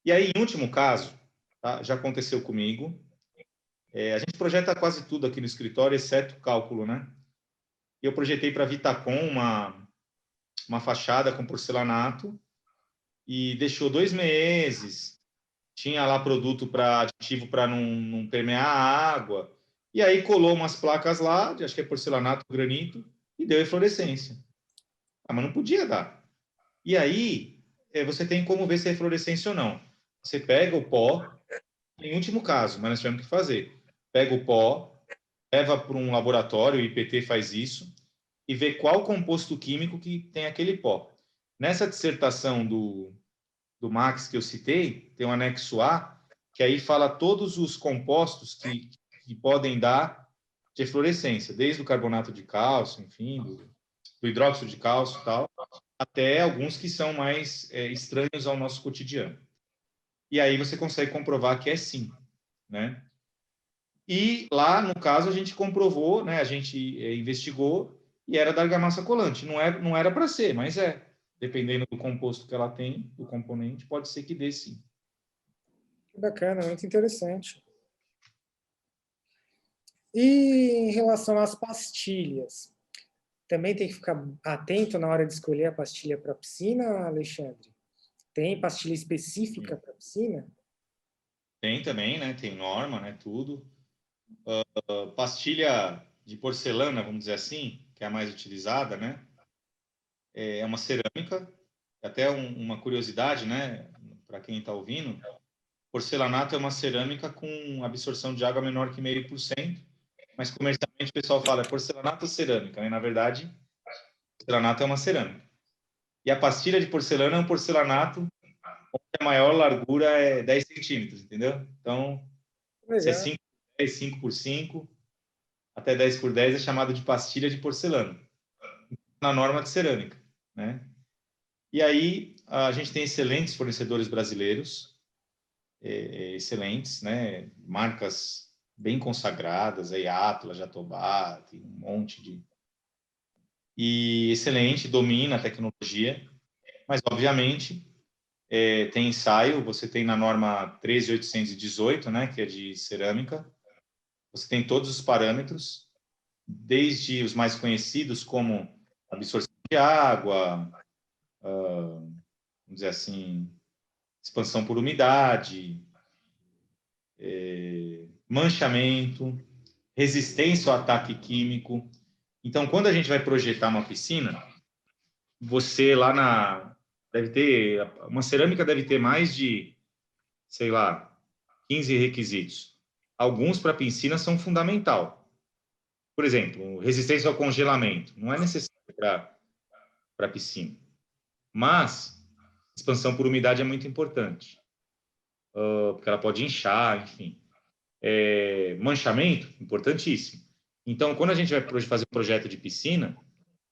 E aí, em último caso, tá? Já aconteceu comigo, a gente projeta quase tudo aqui no escritório, exceto cálculo, né? E eu projetei para a Vitacom uma fachada com porcelanato e deixou 2 meses. Tinha lá produto para aditivo para não permear a água. E aí colou umas placas lá, acho que é porcelanato, granito, e deu eflorescência. Ah, mas não podia dar. E aí, você tem como ver se é eflorescência ou não. Você pega o pó, em último caso, mas nós tivemos que fazer. Pega o pó, leva para um laboratório, o IPT faz isso, e vê qual composto químico que tem aquele pó. Nessa dissertação do Max que eu citei, tem um anexo A, que aí fala todos os compostos que podem dar de eflorescência, desde o carbonato de cálcio, enfim, do hidróxido de cálcio e tal, até alguns que são mais estranhos ao nosso cotidiano. E aí você consegue comprovar que é sim, né? E lá, no caso, a gente comprovou, né? A gente investigou e era da argamassa colante. Não era para ser, mas é. Dependendo do composto que ela tem, do componente, pode ser que dê sim.
Que bacana, muito interessante. E em relação às pastilhas, também tem que ficar atento na hora de escolher a pastilha para piscina, Alexandre? Tem pastilha específica para piscina?
Tem também, né? Tem norma, né? Tudo. Pastilha de porcelana, vamos dizer assim, que é a mais utilizada, né? É uma cerâmica. Até uma curiosidade, né? Para quem está ouvindo, porcelanato é uma cerâmica com absorção de água menor que 0,5%, mas comercialmente o pessoal fala porcelanato ou cerâmica, né? Na verdade, porcelanato é uma cerâmica. E a pastilha de porcelana é um porcelanato onde a maior largura é 10 centímetros, entendeu? Então, se é
Legal.
5 por 10, 5 por 5, até 10 por 10 é chamado de pastilha de porcelana, na norma de cerâmica, né? E aí, a gente tem excelentes fornecedores brasileiros, excelentes, né? Marcas bem consagradas, aí Atlas, Jatobá, tem um monte de... E excelente, domina a tecnologia, mas, obviamente, tem ensaio, você tem na norma 13818, né, que é de cerâmica, você tem todos os parâmetros, desde os mais conhecidos, como absorção de água, vamos dizer assim, expansão por umidade, manchamento, resistência ao ataque químico. Então, quando a gente vai projetar uma piscina, você lá deve ter, uma cerâmica deve ter mais de, sei lá, 15 requisitos. alguns para piscina são fundamental. Por exemplo, resistência ao congelamento. Não é necessário para piscina. Mas expansão por umidade é muito importante. Porque ela pode inchar, enfim. Manchamento, importantíssimo. Então, quando a gente vai fazer um projeto de piscina,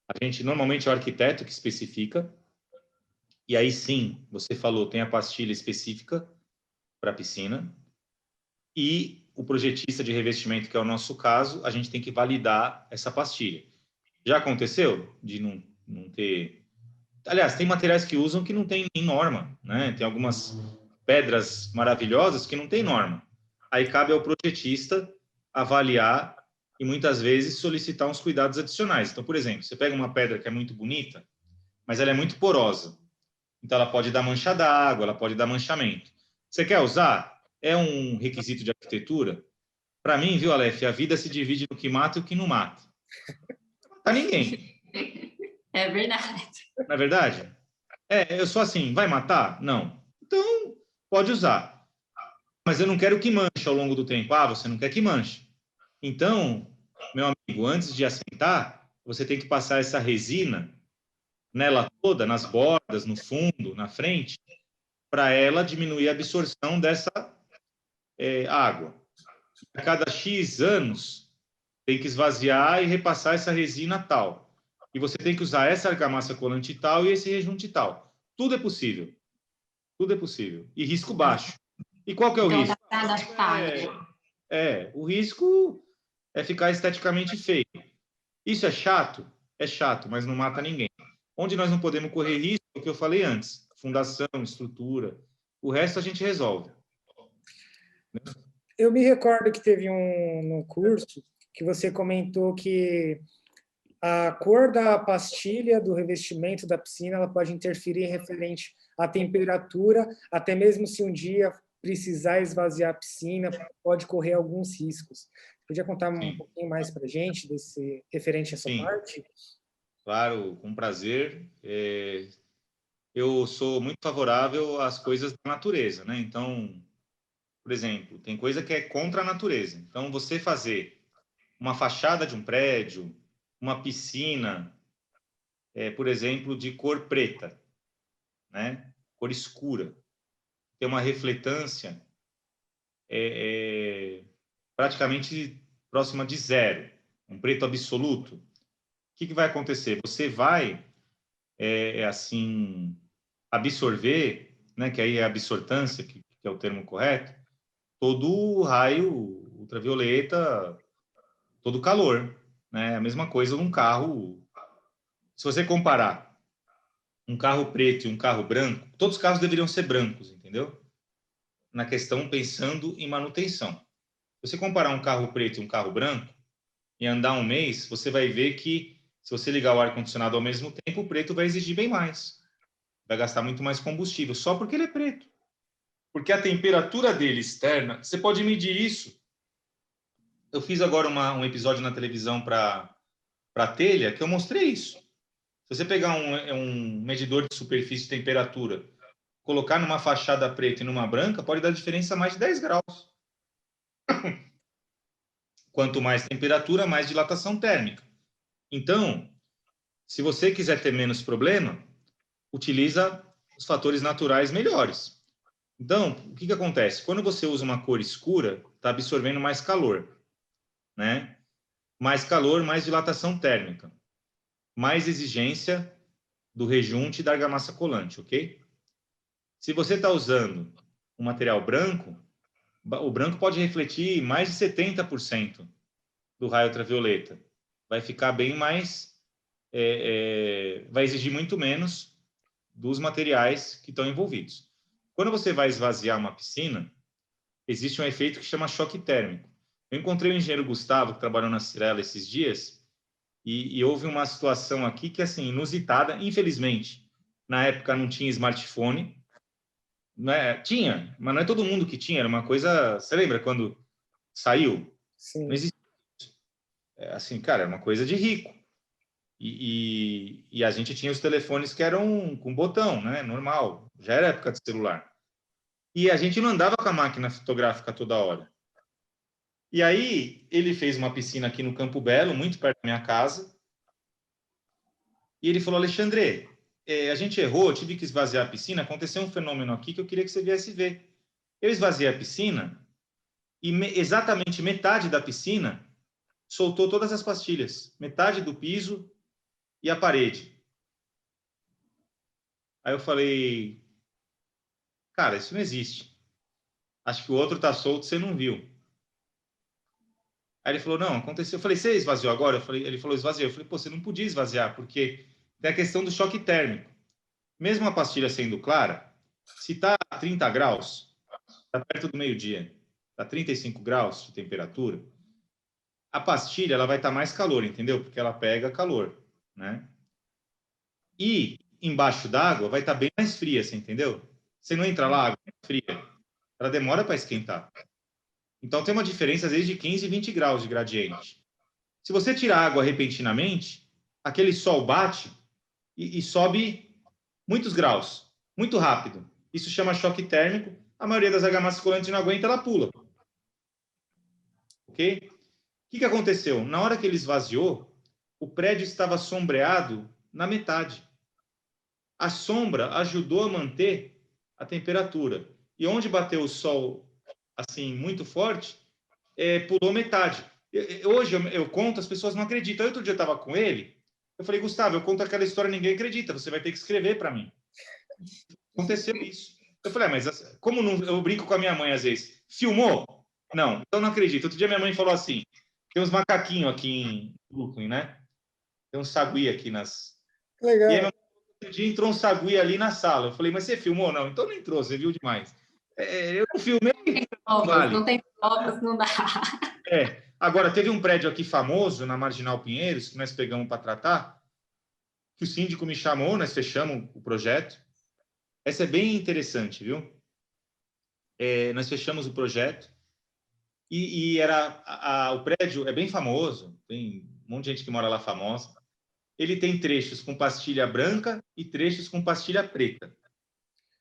a gente normalmente é o arquiteto que especifica, e aí sim, você falou, tem a pastilha específica para piscina, e o projetista de revestimento, que é o nosso caso, a gente tem que validar essa pastilha. Já aconteceu de não ter... Aliás, tem materiais que usam que não tem nem norma, né? Tem algumas pedras maravilhosas que não tem norma. Aí cabe ao projetista avaliar e muitas vezes solicitar uns cuidados adicionais. Então, por exemplo, você pega uma pedra que é muito bonita, mas ela é muito porosa. Então, ela pode dar mancha d'água, ela pode dar manchamento. Você quer usar? É um requisito de arquitetura? Para mim, viu, Aleph, a vida se divide no que mata e o que não mata. Não mata ninguém.
É verdade.
Não é verdade? Eu sou assim, vai matar? Não. Então, pode usar. Mas eu não quero que manche ao longo do tempo. Ah, você não quer que manche. Então, meu amigo, antes de assentar, você tem que passar essa resina nela toda, nas bordas, no fundo, na frente, para ela diminuir a absorção dessa água. A cada X anos, tem que esvaziar e repassar essa resina tal. E você tem que usar essa argamassa colante tal e esse rejunte tal. Tudo é possível. Tudo é possível. E risco baixo. E qual que é o
Então,
risco?
dá para adaptar.
O risco é ficar esteticamente feio. Isso é chato? É chato, mas não mata ninguém. Onde nós não podemos correr risco, é o que eu falei antes. Fundação, estrutura. O resto a gente resolve.
Eu me recordo que teve no curso que você comentou que a cor da pastilha do revestimento da piscina ela pode interferir referente à temperatura, até mesmo se um dia precisar esvaziar a piscina, pode correr alguns riscos. Podia contar um pouquinho mais para a gente desse referente a essa parte?
Claro, com prazer. Eu sou muito favorável às coisas da natureza, né? Então, por exemplo, tem coisa que é contra a natureza. Então, você fazer uma fachada de um prédio, uma piscina, por exemplo, de cor preta, né? Cor escura, ter uma refletância praticamente próxima de zero, um preto absoluto. O que vai acontecer? Você vai, assim, absorver, né? Que aí é a absortância, que é o termo correto, todo o raio ultravioleta, todo o calor, né? A mesma coisa num carro. Se você comparar um carro preto e um carro branco, todos os carros deveriam ser brancos, entendeu? Na questão pensando em manutenção. Se você comparar um carro preto e um carro branco e andar um mês, você vai ver que se você ligar o ar-condicionado ao mesmo tempo, o preto vai exigir bem mais. Vai gastar muito mais combustível, só porque ele é preto. Porque a temperatura dele externa, você pode medir isso. Eu fiz agora um episódio na televisão para telha que eu mostrei isso. Se você pegar um medidor de superfície de temperatura, colocar numa fachada preta e numa branca, pode dar diferença mais de 10 graus. Quanto mais temperatura, mais dilatação térmica. Então, se você quiser ter menos problema, utiliza os fatores naturais melhores. Então, o que acontece? Quando você usa uma cor escura, está absorvendo mais calor, né? Mais calor, mais dilatação térmica, mais exigência do rejunte e da argamassa colante, ok? Se você está usando um material branco, o branco pode refletir mais de 70% do raio ultravioleta. Vai ficar bem mais... vai exigir muito menos dos materiais que estão envolvidos. Quando você vai esvaziar uma piscina, existe um efeito que chama choque térmico. Eu encontrei o engenheiro Gustavo, que trabalhou na Cirela esses dias, e houve uma situação aqui que, assim, inusitada, infelizmente. Na época não tinha smartphone, né? Tinha, mas não é todo mundo que tinha, era uma coisa... Você lembra quando saiu?
Sim.
Não existia. Assim, cara, é uma coisa de rico. E a gente tinha os telefones que eram com botão, né? Normal, já era época de celular. E a gente não andava com a máquina fotográfica toda hora. E aí, ele fez uma piscina aqui no Campo Belo, muito perto da minha casa. E ele falou, Alexandre, a gente errou, eu tive que esvaziar a piscina, aconteceu um fenômeno aqui que eu queria que você viesse ver. Eu esvaziei a piscina e exatamente metade da piscina soltou todas as pastilhas. Metade do piso e a parede. Aí eu falei, cara, isso não existe. Acho que o outro tá solto, você não viu. Aí ele falou, não, aconteceu. Eu falei, você esvaziou agora? Ele falou, esvaziou. Eu falei, pô, você não podia esvaziar, porque tem a questão do choque térmico. Mesmo a pastilha sendo clara, se está a 30 graus, está perto do meio-dia, está 35 graus de temperatura, a pastilha ela vai estar mais calor, entendeu? Porque ela pega calor, né? E embaixo d'água vai estar bem mais fria, você entendeu? Você não entra lá, água fria, ela demora para esquentar. Então tem uma diferença às vezes de 15 e 20 graus de gradiente. Se você tirar água repentinamente, aquele sol bate e sobe muitos graus, muito rápido. Isso chama choque térmico. A maioria das argamas colantes não aguenta, ela pula. Ok? O que aconteceu? Na hora que ele esvaziou, o prédio estava sombreado na metade. A sombra ajudou a manter a temperatura. E onde bateu o sol assim muito forte, pulou metade. Hoje eu conto, as pessoas não acreditam. Outro dia eu estava com ele, eu falei, Gustavo, eu conto aquela história, ninguém acredita, você vai ter que escrever para mim. Aconteceu isso. Eu falei, mas como não, eu brinco com a minha mãe às vezes, filmou? Não, então não acredito. Outro dia minha mãe falou assim, tem uns macaquinhos aqui em Brooklyn, né? Tem um sagui aqui nas...
Legal.
E aí, outro dia entrou um sagui ali na sala. Eu falei, mas você filmou? Não, então não entrou, você viu demais. Eu não filmei.
Não tem provas, não dá.
Agora, teve um prédio aqui famoso, na Marginal Pinheiros, que nós pegamos para tratar, que o síndico me chamou, nós fechamos o projeto. Essa é bem interessante, viu? Nós fechamos o projeto e era o prédio é bem famoso, tem um monte de gente que mora lá famosa. Ele tem trechos com pastilha branca e trechos com pastilha preta.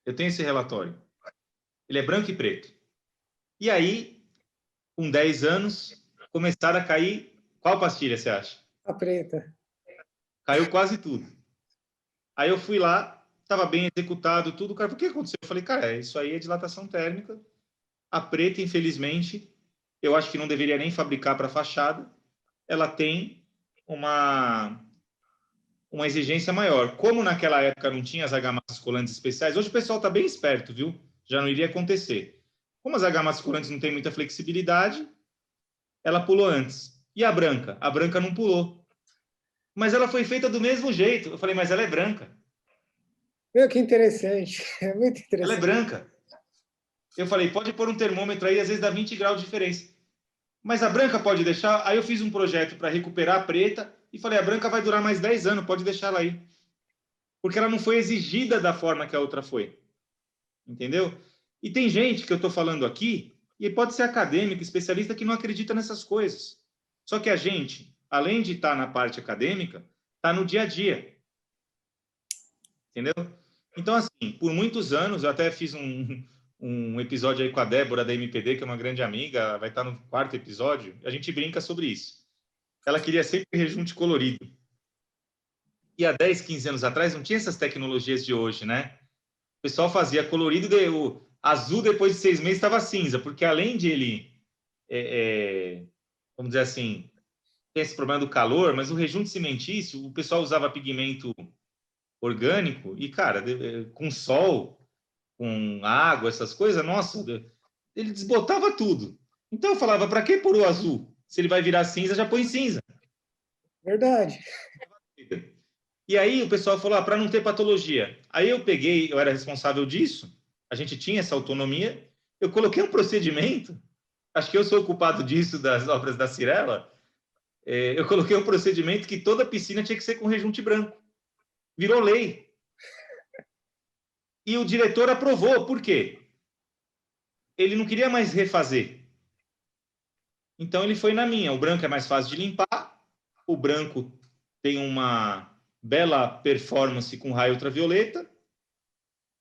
Eu tenho esse relatório. Ele é branco e preto. E aí, com 10 anos, começaram a cair... Qual pastilha, você acha?
A preta.
Caiu quase tudo. Aí eu fui lá, estava bem executado, tudo. O cara, o que aconteceu? Eu falei, cara, isso aí é dilatação térmica. A preta, infelizmente, eu acho que não deveria nem fabricar para fachada. Ela tem uma exigência maior. Como naquela época não tinha as argamasas colantes especiais, hoje o pessoal está bem esperto, viu? Já não iria acontecer. Como as argamasas colantes não têm muita flexibilidade, ela pulou antes. E a branca? A branca não pulou. Mas ela foi feita do mesmo jeito. Eu falei, mas ela é branca.
Meu, que interessante. É muito interessante.
Ela é branca. Eu falei, pode pôr um termômetro aí, às vezes dá 20 graus de diferença. Mas a branca pode deixar? Aí eu fiz um projeto para recuperar a preta e falei, a branca vai durar mais 10 anos, pode deixar ela aí. Porque ela não foi exigida da forma que a outra foi. Entendeu? E tem gente que eu estou falando aqui, e pode ser acadêmico, especialista, que não acredita nessas coisas. Só que a gente, além de estar na parte acadêmica, está no dia a dia. Entendeu? Então, assim, por muitos anos, eu até fiz um episódio aí com a Débora da MPD, que é uma grande amiga, vai estar no 4º episódio, a gente brinca sobre isso. Ela queria sempre rejunte colorido. E há 10, 15 anos atrás não tinha essas tecnologias de hoje, né? O pessoal fazia colorido, o azul depois de 6 meses estava cinza, porque além de ele, vamos dizer assim, tem esse problema do calor, mas o rejunte cimentício, o pessoal usava pigmento orgânico e, cara, com sol, com água, essas coisas, nossa, ele desbotava tudo. Então eu falava, para que pôr o azul? Se ele vai virar cinza, já põe cinza.
Verdade.
E aí o pessoal falou, para não ter patologia. Aí eu peguei, eu era responsável disso, a gente tinha essa autonomia, eu coloquei um procedimento, acho que eu sou o culpado disso, das obras da Cirela, eu coloquei um procedimento que toda piscina tinha que ser com rejunte branco. Virou lei. E o diretor aprovou. Por quê? Ele não queria mais refazer. Então, ele foi na minha. O branco é mais fácil de limpar. O branco tem uma bela performance com raio ultravioleta.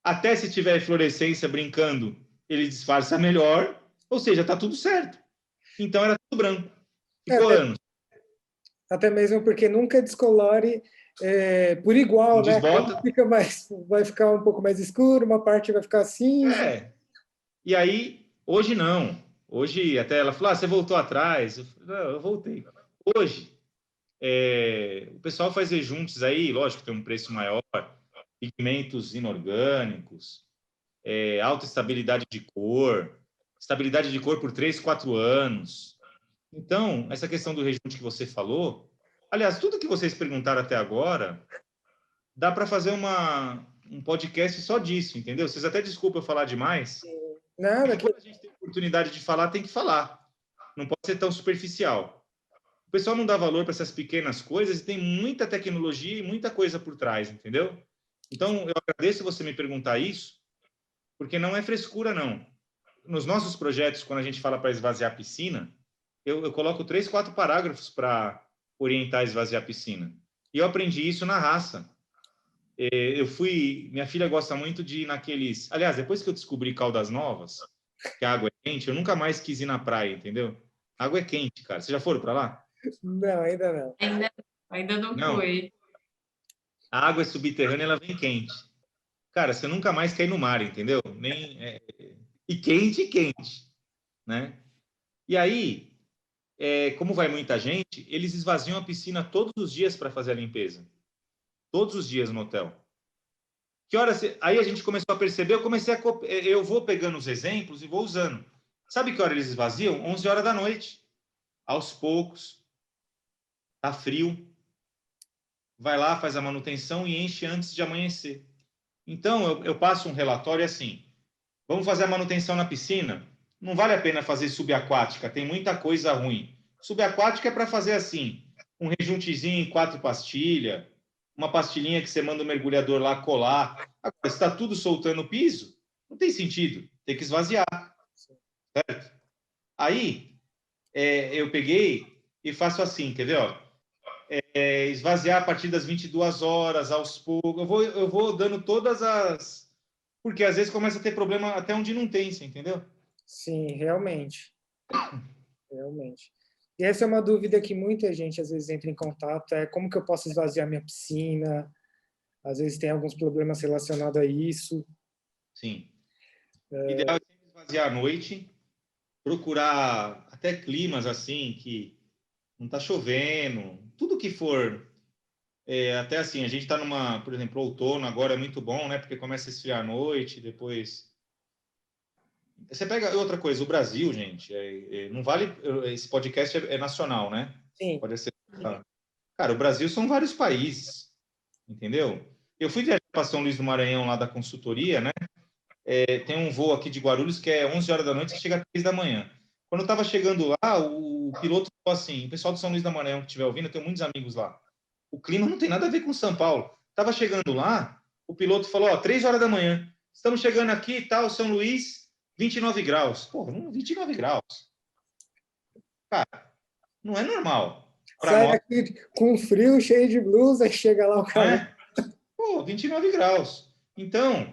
Até se tiver fluorescência brincando, ele disfarça melhor. Ou seja, está tudo certo. Então, era tudo branco. Ficou anos.
Até mesmo porque nunca descolore por igual, né?
Desbota.
Vai ficar um pouco mais escuro, uma parte vai ficar cinza.
E aí, hoje não. Hoje, até ela falou, você voltou atrás. Eu falei, não, eu voltei. Hoje, o pessoal faz rejuntes aí, lógico, tem um preço maior, pigmentos inorgânicos, alta estabilidade de cor por 3, 4 anos. Então, essa questão do rejunte que você falou, aliás, tudo que vocês perguntaram até agora, dá para fazer um podcast só disso, entendeu? Vocês até desculpam eu falar demais.
Nada,
Quando a gente tem oportunidade de falar, tem que falar. Não pode ser tão superficial. O pessoal não dá valor para essas pequenas coisas e tem muita tecnologia e muita coisa por trás, entendeu? Então, eu agradeço você me perguntar isso, porque não é frescura, não. Nos nossos projetos, quando a gente fala para esvaziar a piscina, eu coloco 3, 4 parágrafos para orientar a esvaziar a piscina. E eu aprendi isso na raça. Minha filha gosta muito de ir naqueles... Aliás, depois que eu descobri Caldas Novas, que a água é quente, eu nunca mais quis ir na praia, entendeu? A água é quente, cara. Vocês já foram para lá?
Não, ainda não.
Ainda não
Não.
foi.
A água é subterrânea, ela vem quente. Cara, você nunca mais quer ir no mar, entendeu? E quente, né? E aí, como vai muita gente, eles esvaziam a piscina todos os dias para fazer a limpeza. Todos os dias no hotel. Que horas? Aí a gente começou a perceber, eu vou pegando os exemplos e vou usando. Sabe que hora eles esvaziam? 11 horas da noite. Aos poucos. Tá frio. Vai lá, faz a manutenção e enche antes de amanhecer. Então, eu passo um relatório assim. Vamos fazer a manutenção na piscina? Não vale a pena fazer subaquática, tem muita coisa ruim. Subaquática é para fazer assim, um rejuntezinho em 4 pastilhas, uma pastilhinha que você manda o mergulhador lá colar. Agora, se está tudo soltando o piso, não tem sentido, tem que esvaziar. Certo? Aí, eu peguei e faço assim, quer ver? Ó? Esvaziar a partir das 22 horas, aos poucos. Eu vou dando todas as... Porque às vezes começa a ter problema até onde não tem, você entendeu?
Sim, realmente. Realmente. E essa é uma dúvida que muita gente às vezes entra em contato, como que eu posso esvaziar minha piscina? Às vezes tem alguns problemas relacionados a isso.
Sim. Ideal é sempre esvaziar à noite, procurar até climas assim, que não está chovendo, tudo que for... até assim, a gente está por exemplo, outono agora é muito bom, né? Porque começa a esfriar à noite, depois... Você pega outra coisa, o Brasil, gente, não vale... Esse podcast é nacional, né?
Sim.
Pode ser... Cara, o Brasil são vários países, entendeu? Eu fui viajar para São Luís do Maranhão, lá da consultoria, né? Tem um voo aqui de Guarulhos que é 11 horas da noite e chega às 3 da manhã. Quando eu estava chegando lá, o piloto falou assim, o pessoal de São Luís do Maranhão que estiver ouvindo, eu tenho muitos amigos lá. O clima não tem nada a ver com São Paulo. Estava chegando lá, o piloto falou, 3 horas da manhã, estamos chegando aqui e tal, São Luís, 29 graus. Pô, 29 graus. Cara, não é normal.
Sai aqui com frio, cheio de blusa, e chega lá o cara.
Pô, 29 graus. Então,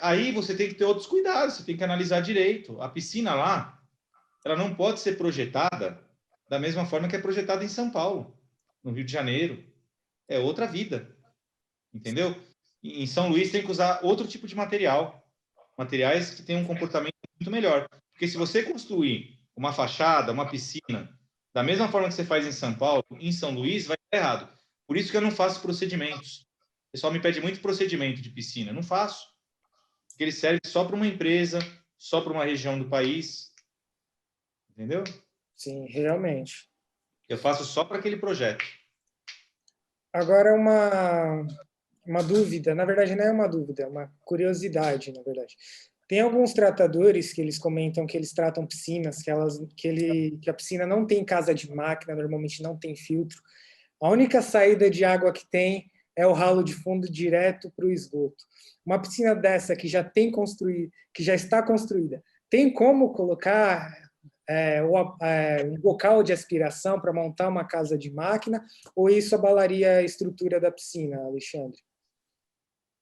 aí você tem que ter outros cuidados, você tem que analisar direito. A piscina lá, ela não pode ser projetada da mesma forma que é projetada em São Paulo, no Rio de Janeiro. É outra vida, entendeu? Em São Luís tem que usar outro tipo de material, materiais que têm um comportamento muito melhor. Porque se você construir uma fachada, uma piscina, da mesma forma que você faz em São Paulo, em São Luís, vai dar errado. Por isso que eu não faço procedimentos. O pessoal me pede muito procedimento de piscina. Eu não faço. Porque ele serve só para uma empresa, só para uma região do país. Entendeu?
Sim, realmente.
Eu faço só para aquele projeto.
Agora, uma dúvida, na verdade não é uma dúvida, é uma curiosidade, na verdade. Tem alguns tratadores que eles comentam que eles tratam piscinas, que a piscina não tem casa de máquina, normalmente não tem filtro. A única saída de água que tem é o ralo de fundo direto para o esgoto. Uma piscina dessa que que já está construída, tem como colocar um bocal de aspiração para montar uma casa de máquina, ou isso abalaria a estrutura da piscina, Alexandre?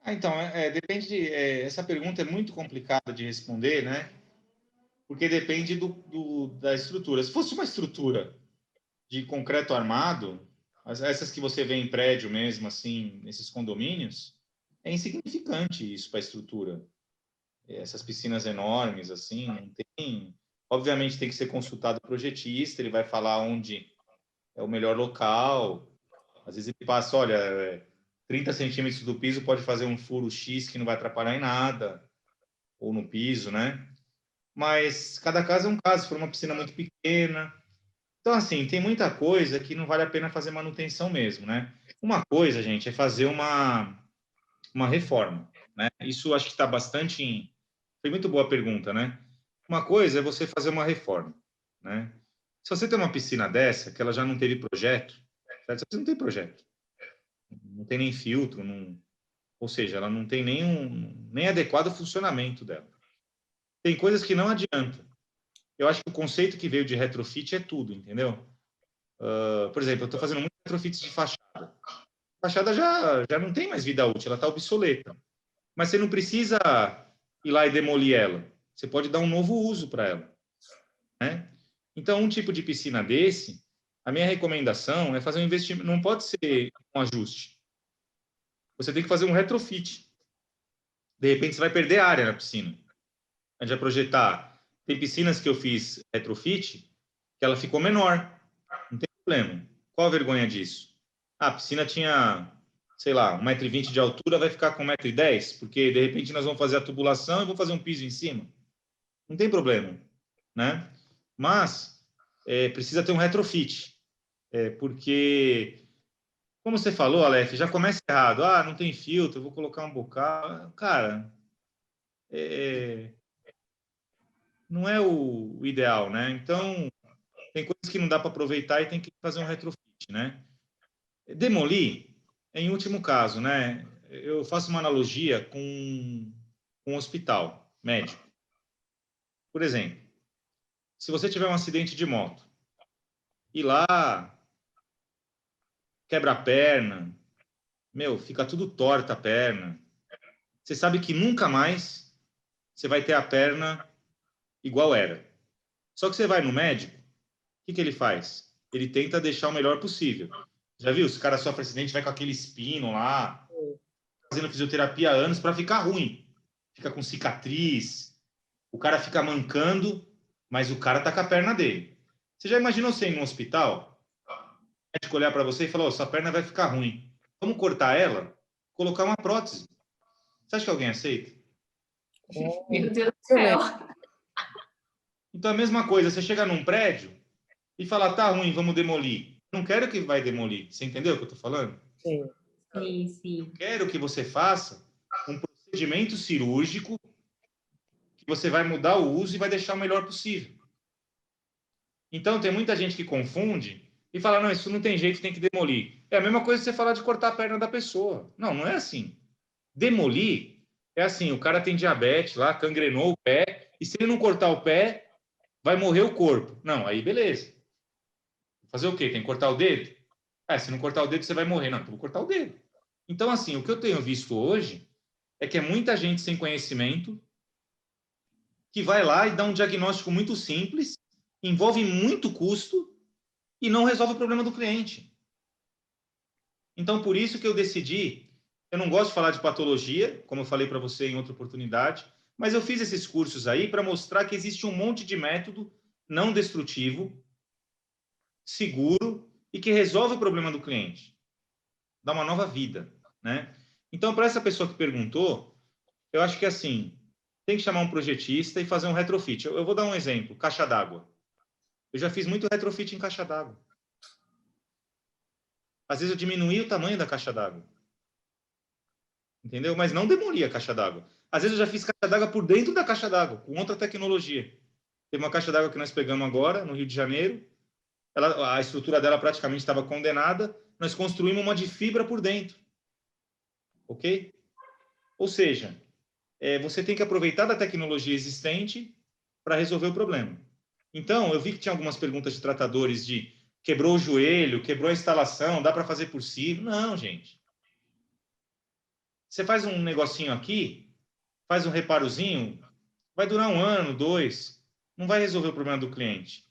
Então, depende essa pergunta é muito complicada de responder, né? porque depende da estrutura. Se fosse uma estrutura de concreto armado, essas que você vê em prédio mesmo, assim, nesses condomínios, é insignificante isso para a estrutura. Essas piscinas enormes, assim, não tem... Obviamente tem que ser consultado o projetista, ele vai falar onde é o melhor local. Às vezes ele passa, olha, 30 centímetros do piso pode fazer um furo X que não vai atrapalhar em nada, ou no piso, né? Mas cada caso é um caso, se for uma piscina muito pequena. Então, assim, tem muita coisa que não vale a pena fazer manutenção mesmo, né? Uma coisa, gente, é fazer uma reforma, né? Isso acho que está bastante em... Foi muito boa a pergunta, né? Uma coisa é você fazer uma reforma, né? Se você tem uma piscina dessa, que ela já não teve projeto, certo? Você não tem projeto, não tem nem filtro, não... ou seja, ela não tem nem adequado funcionamento dela. Tem coisas que não adianta. Eu acho que o conceito que veio de retrofit é tudo, entendeu? Por exemplo, eu estou fazendo muito retrofits de fachada. A fachada já não tem mais vida útil, ela está obsoleta. Mas você não precisa ir lá e demolir ela. Você pode dar um novo uso para ela, né? Então, um tipo de piscina desse, a minha recomendação é fazer um investimento. Não pode ser um ajuste. Você tem que fazer um retrofit. De repente, você vai perder área na piscina. A gente vai projetar. Tem piscinas que eu fiz retrofit que ela ficou menor. Não tem problema. Qual a vergonha disso? A piscina tinha, sei lá, 1,20 m de altura, vai ficar com 1,10 m, porque de repente nós vamos fazer a tubulação e vou fazer um piso em cima. Não tem problema, né? Mas precisa ter um retrofit, porque, como você falou, Aleph, já começa errado. Ah, não tem filtro, vou colocar um bocal. Cara, não é o ideal, né? Então, tem coisas que não dá para aproveitar e tem que fazer um retrofit, né? Demolir, em último caso, né? Eu faço uma analogia com um hospital médico. Por exemplo, se você tiver um acidente de moto e lá quebra a perna, meu, fica tudo torta a perna. Você sabe que nunca mais você vai ter a perna igual era. Só que você vai no médico, o que ele faz? Ele tenta deixar o melhor possível. Já viu? Se o cara sofre acidente, vai com aquele espino lá, fazendo fisioterapia há anos para ficar ruim. Fica com cicatriz, o cara fica mancando, mas o cara tá com a perna dele. Você já imaginou você ir num hospital, o médico olhar para você e falar, oh, sua perna vai ficar ruim. Vamos cortar ela, colocar uma prótese. Você acha que alguém aceita?
Meu Deus do céu.
Então, a mesma coisa, você chega num prédio e fala, tá ruim, vamos demolir. Não quero que vai demolir. Você entendeu o que eu tô falando?
Sim.
Sim, sim.
Eu quero que você faça um procedimento cirúrgico que você vai mudar o uso e vai deixar o melhor possível. Então, tem muita gente que confunde e fala, não, isso não tem jeito, tem que demolir. É a mesma coisa que você falar de cortar a perna da pessoa. Não, não é assim. Demolir é assim, o cara tem diabetes lá, cangrenou o pé, e se ele não cortar o pé, vai morrer o corpo. Não, aí beleza. Fazer o quê? Tem que cortar o dedo? Se não cortar o dedo, você vai morrer. Não, então vou cortar o dedo. Então, assim, o que eu tenho visto hoje é que é muita gente sem conhecimento que vai lá e dá um diagnóstico muito simples, envolve muito custo e não resolve o problema do cliente. Então, por isso que eu decidi, eu não gosto de falar de patologia, como eu falei para você em outra oportunidade, mas eu fiz esses cursos aí para mostrar que existe um monte de método não destrutivo, seguro e que resolve o problema do cliente. Dá uma nova vida, né? Então, para essa pessoa que perguntou, eu acho que assim, tem que chamar um projetista e fazer um retrofit. Eu vou dar um exemplo, caixa d'água. Eu já fiz muito retrofit em caixa d'água. Às vezes eu diminuí o tamanho da caixa d'água. Entendeu? Mas não demoli a caixa d'água. Às vezes eu já fiz caixa d'água por dentro da caixa d'água, com outra tecnologia. Teve uma caixa d'água que nós pegamos agora, no Rio de Janeiro. A estrutura dela praticamente estava condenada. Nós construímos uma de fibra por dentro. Ok? Ou seja, você tem que aproveitar da tecnologia existente para resolver o problema. Então, eu vi que tinha algumas perguntas de tratadores de quebrou o joelho, quebrou a instalação, dá para fazer por cima. Não, gente. Você faz um negocinho aqui, faz um reparozinho, vai durar 1 ano, 2. não vai resolver o problema do cliente.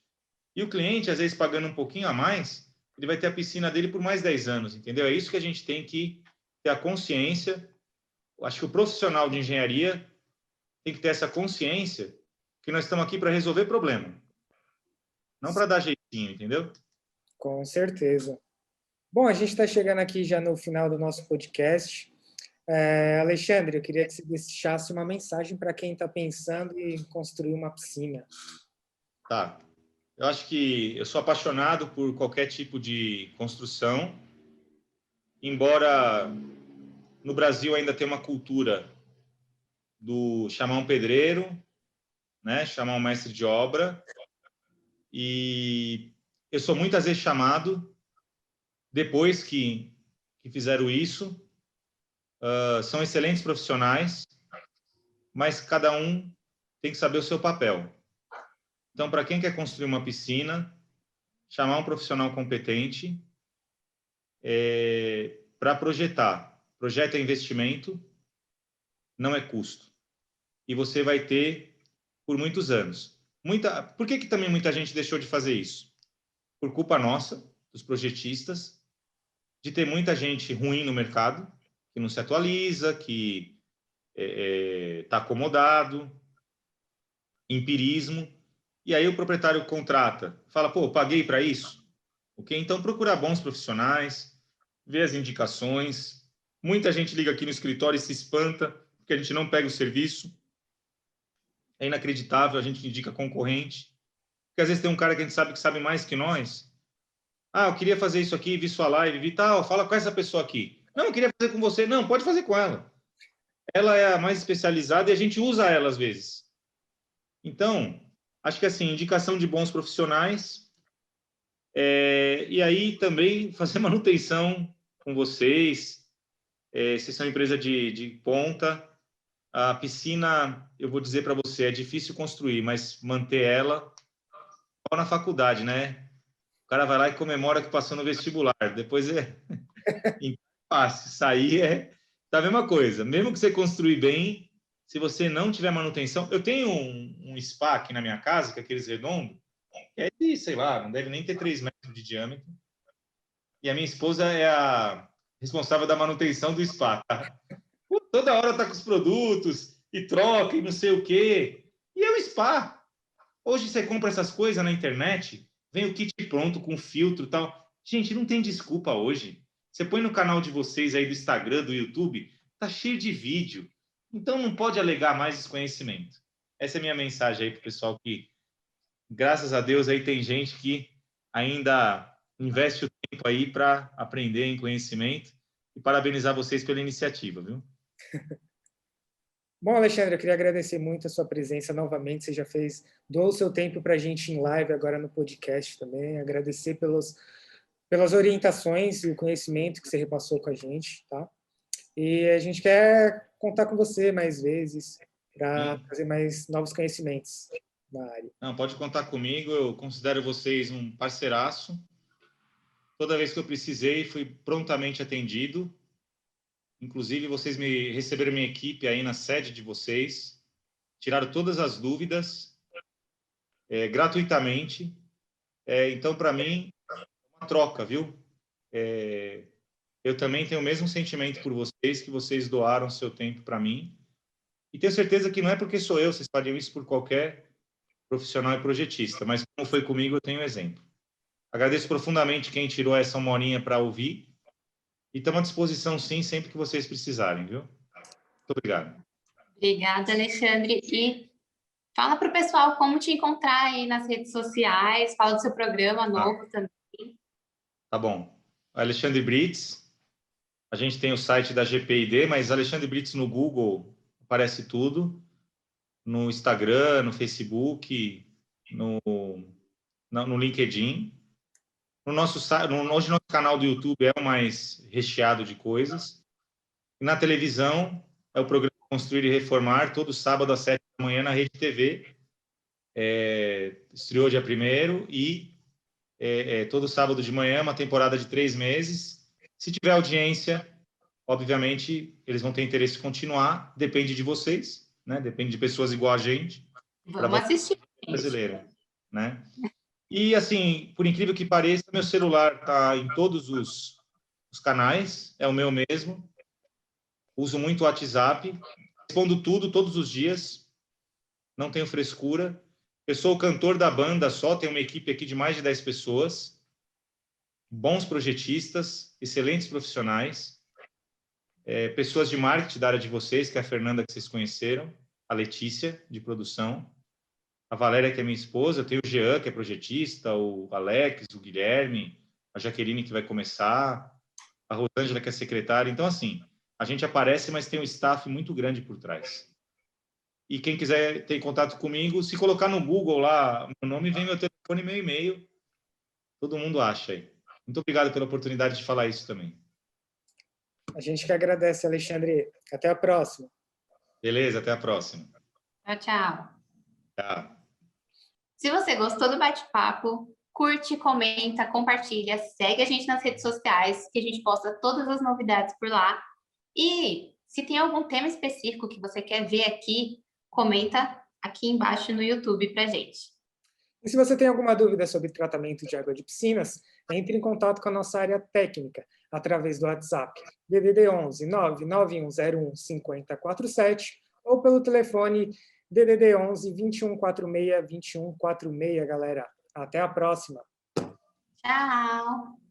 E o cliente, às vezes, pagando um pouquinho a mais, ele vai ter a piscina dele por mais 10 anos, entendeu? É isso que a gente tem que ter a consciência. Eu acho que o profissional de engenharia tem que ter essa consciência que nós estamos aqui para resolver problema, não para dar jeitinho, entendeu?
Com certeza. Bom, a gente está chegando aqui já no final do nosso podcast. Alexandre, eu queria que você deixasse uma mensagem para quem está pensando em construir uma piscina.
Tá. Eu acho que eu sou apaixonado por qualquer tipo de construção, embora no Brasil ainda tenha uma cultura do chamar um pedreiro, né, chamar um mestre de obra, e eu sou muitas vezes chamado depois que fizeram isso. São excelentes profissionais, mas cada um tem que saber o seu papel. Então, para quem quer construir uma piscina, chamar um profissional competente para projetar. Projeto é investimento, não é custo. E você vai ter por muitos anos. Por que também muita gente deixou de fazer isso? Por culpa nossa, dos projetistas, de ter muita gente ruim no mercado, que não se atualiza, que está acomodado, empirismo. E aí o proprietário contrata, fala, pô, paguei para isso? Ok? Então, procurar bons profissionais, ver as indicações. Muita gente liga aqui no escritório e se espanta porque a gente não pega o serviço. É inacreditável, a gente indica concorrente. Porque às vezes tem um cara que a gente sabe que sabe mais que nós. Ah, eu queria fazer isso aqui, vi sua live, vi tal, fala com essa pessoa aqui. Não, eu queria fazer com você. Não, pode fazer com ela. Ela é a mais especializada e a gente usa ela às vezes. Então, acho que assim, indicação de bons profissionais, e aí também fazer manutenção com vocês. Vocês são empresa de ponta. A piscina, eu vou dizer para você, é difícil construir, mas manter ela, só na faculdade, né? O cara vai lá e comemora que passou no vestibular. Depois é fácil. Sair tá a mesma coisa. Mesmo que você construir bem, se você não tiver manutenção... Eu tenho um spa aqui na minha casa, que é aqueles redondos, que é de, sei lá, não deve nem ter 3 metros de diâmetro. E a minha esposa é a responsável da manutenção do spa, tá? Toda hora tá com os produtos e troca e não sei o quê. E é um spa. Hoje você compra essas coisas na internet, vem o kit pronto com filtro e tal. Gente, não tem desculpa hoje. Você põe no canal de vocês aí do Instagram, do YouTube, tá cheio de vídeo. Então não pode alegar mais desconhecimento. Essa é a minha mensagem aí pro pessoal que, graças a Deus, aí tem gente que ainda investe o tempo aí para aprender em conhecimento, e parabenizar vocês pela iniciativa, viu?
Bom, Alexandre, eu queria agradecer muito a sua presença novamente. Você já doou o seu tempo para a gente em live, agora no podcast também. Agradecer pelas orientações e o conhecimento que você repassou com a gente, tá? E a gente quer contar com você mais vezes para trazer mais novos conhecimentos na área.
Não, pode contar comigo. Eu considero vocês um parceiraço. Toda vez que eu precisei, fui prontamente atendido. Inclusive, vocês receberam minha equipe aí na sede de vocês, tiraram todas as dúvidas gratuitamente. Então, para mim, é uma troca, viu? Eu também tenho o mesmo sentimento por vocês, que vocês doaram seu tempo para mim. E tenho certeza que não é porque sou eu, vocês fariam isso por qualquer profissional e projetista, mas como foi comigo, eu tenho um exemplo. Agradeço profundamente quem tirou essa 1 horinha para ouvir. E estamos à disposição, sim, sempre que vocês precisarem, viu? Muito obrigado.
Obrigada, Alexandre. E fala para o pessoal como te encontrar aí nas redes sociais, fala do seu programa novo também.
Tá bom. Alexandre Brits, a gente tem o site da GPID, mas Alexandre Brits no Google aparece tudo, no Instagram, no Facebook, no LinkedIn. Hoje nosso canal do YouTube é o mais recheado de coisas. E na televisão é o programa Construir e Reformar, todo sábado às 7 da manhã na Rede TV. Estreou dia 1º e todo sábado de manhã, uma temporada de 3 meses. Se tiver audiência, obviamente, eles vão ter interesse em continuar. Depende de vocês, né? Depende de pessoas igual a gente.
Vamos assistir.
brasileiro, né? E, assim, por incrível que pareça, meu celular está em todos os canais, é o meu mesmo. Uso muito o WhatsApp, respondo tudo todos os dias, não tenho frescura. Eu sou o cantor da banda só, tenho uma equipe aqui de mais de 10 pessoas, bons projetistas, excelentes profissionais, pessoas de marketing da área de vocês, que é a Fernanda, que vocês conheceram, a Letícia, de produção, a Valéria, que é minha esposa, eu tenho o Jean, que é projetista, o Alex, o Guilherme, a Jaqueline, que vai começar, a Rosângela, que é secretária. Então, assim, a gente aparece, mas tem um staff muito grande por trás. E quem quiser ter contato comigo, se colocar no Google lá, meu nome, vem meu telefone e meu e-mail. Todo mundo acha aí. Muito obrigado pela oportunidade de falar isso também.
A gente que agradece, Alexandre. Até a próxima.
Beleza, até a próxima.
Tchau, tchau.
Tchau.
Se você gostou do bate-papo, curte, comenta, compartilha, segue a gente nas redes sociais, que a gente posta todas as novidades por lá. E se tem algum tema específico que você quer ver aqui, comenta aqui embaixo no YouTube pra gente.
E se você tem alguma dúvida sobre tratamento de água de piscinas, entre em contato com a nossa área técnica através do WhatsApp DDD 11 99101 5047 ou pelo telefone DDD 11 2146 2146, galera. Até a próxima.
Tchau!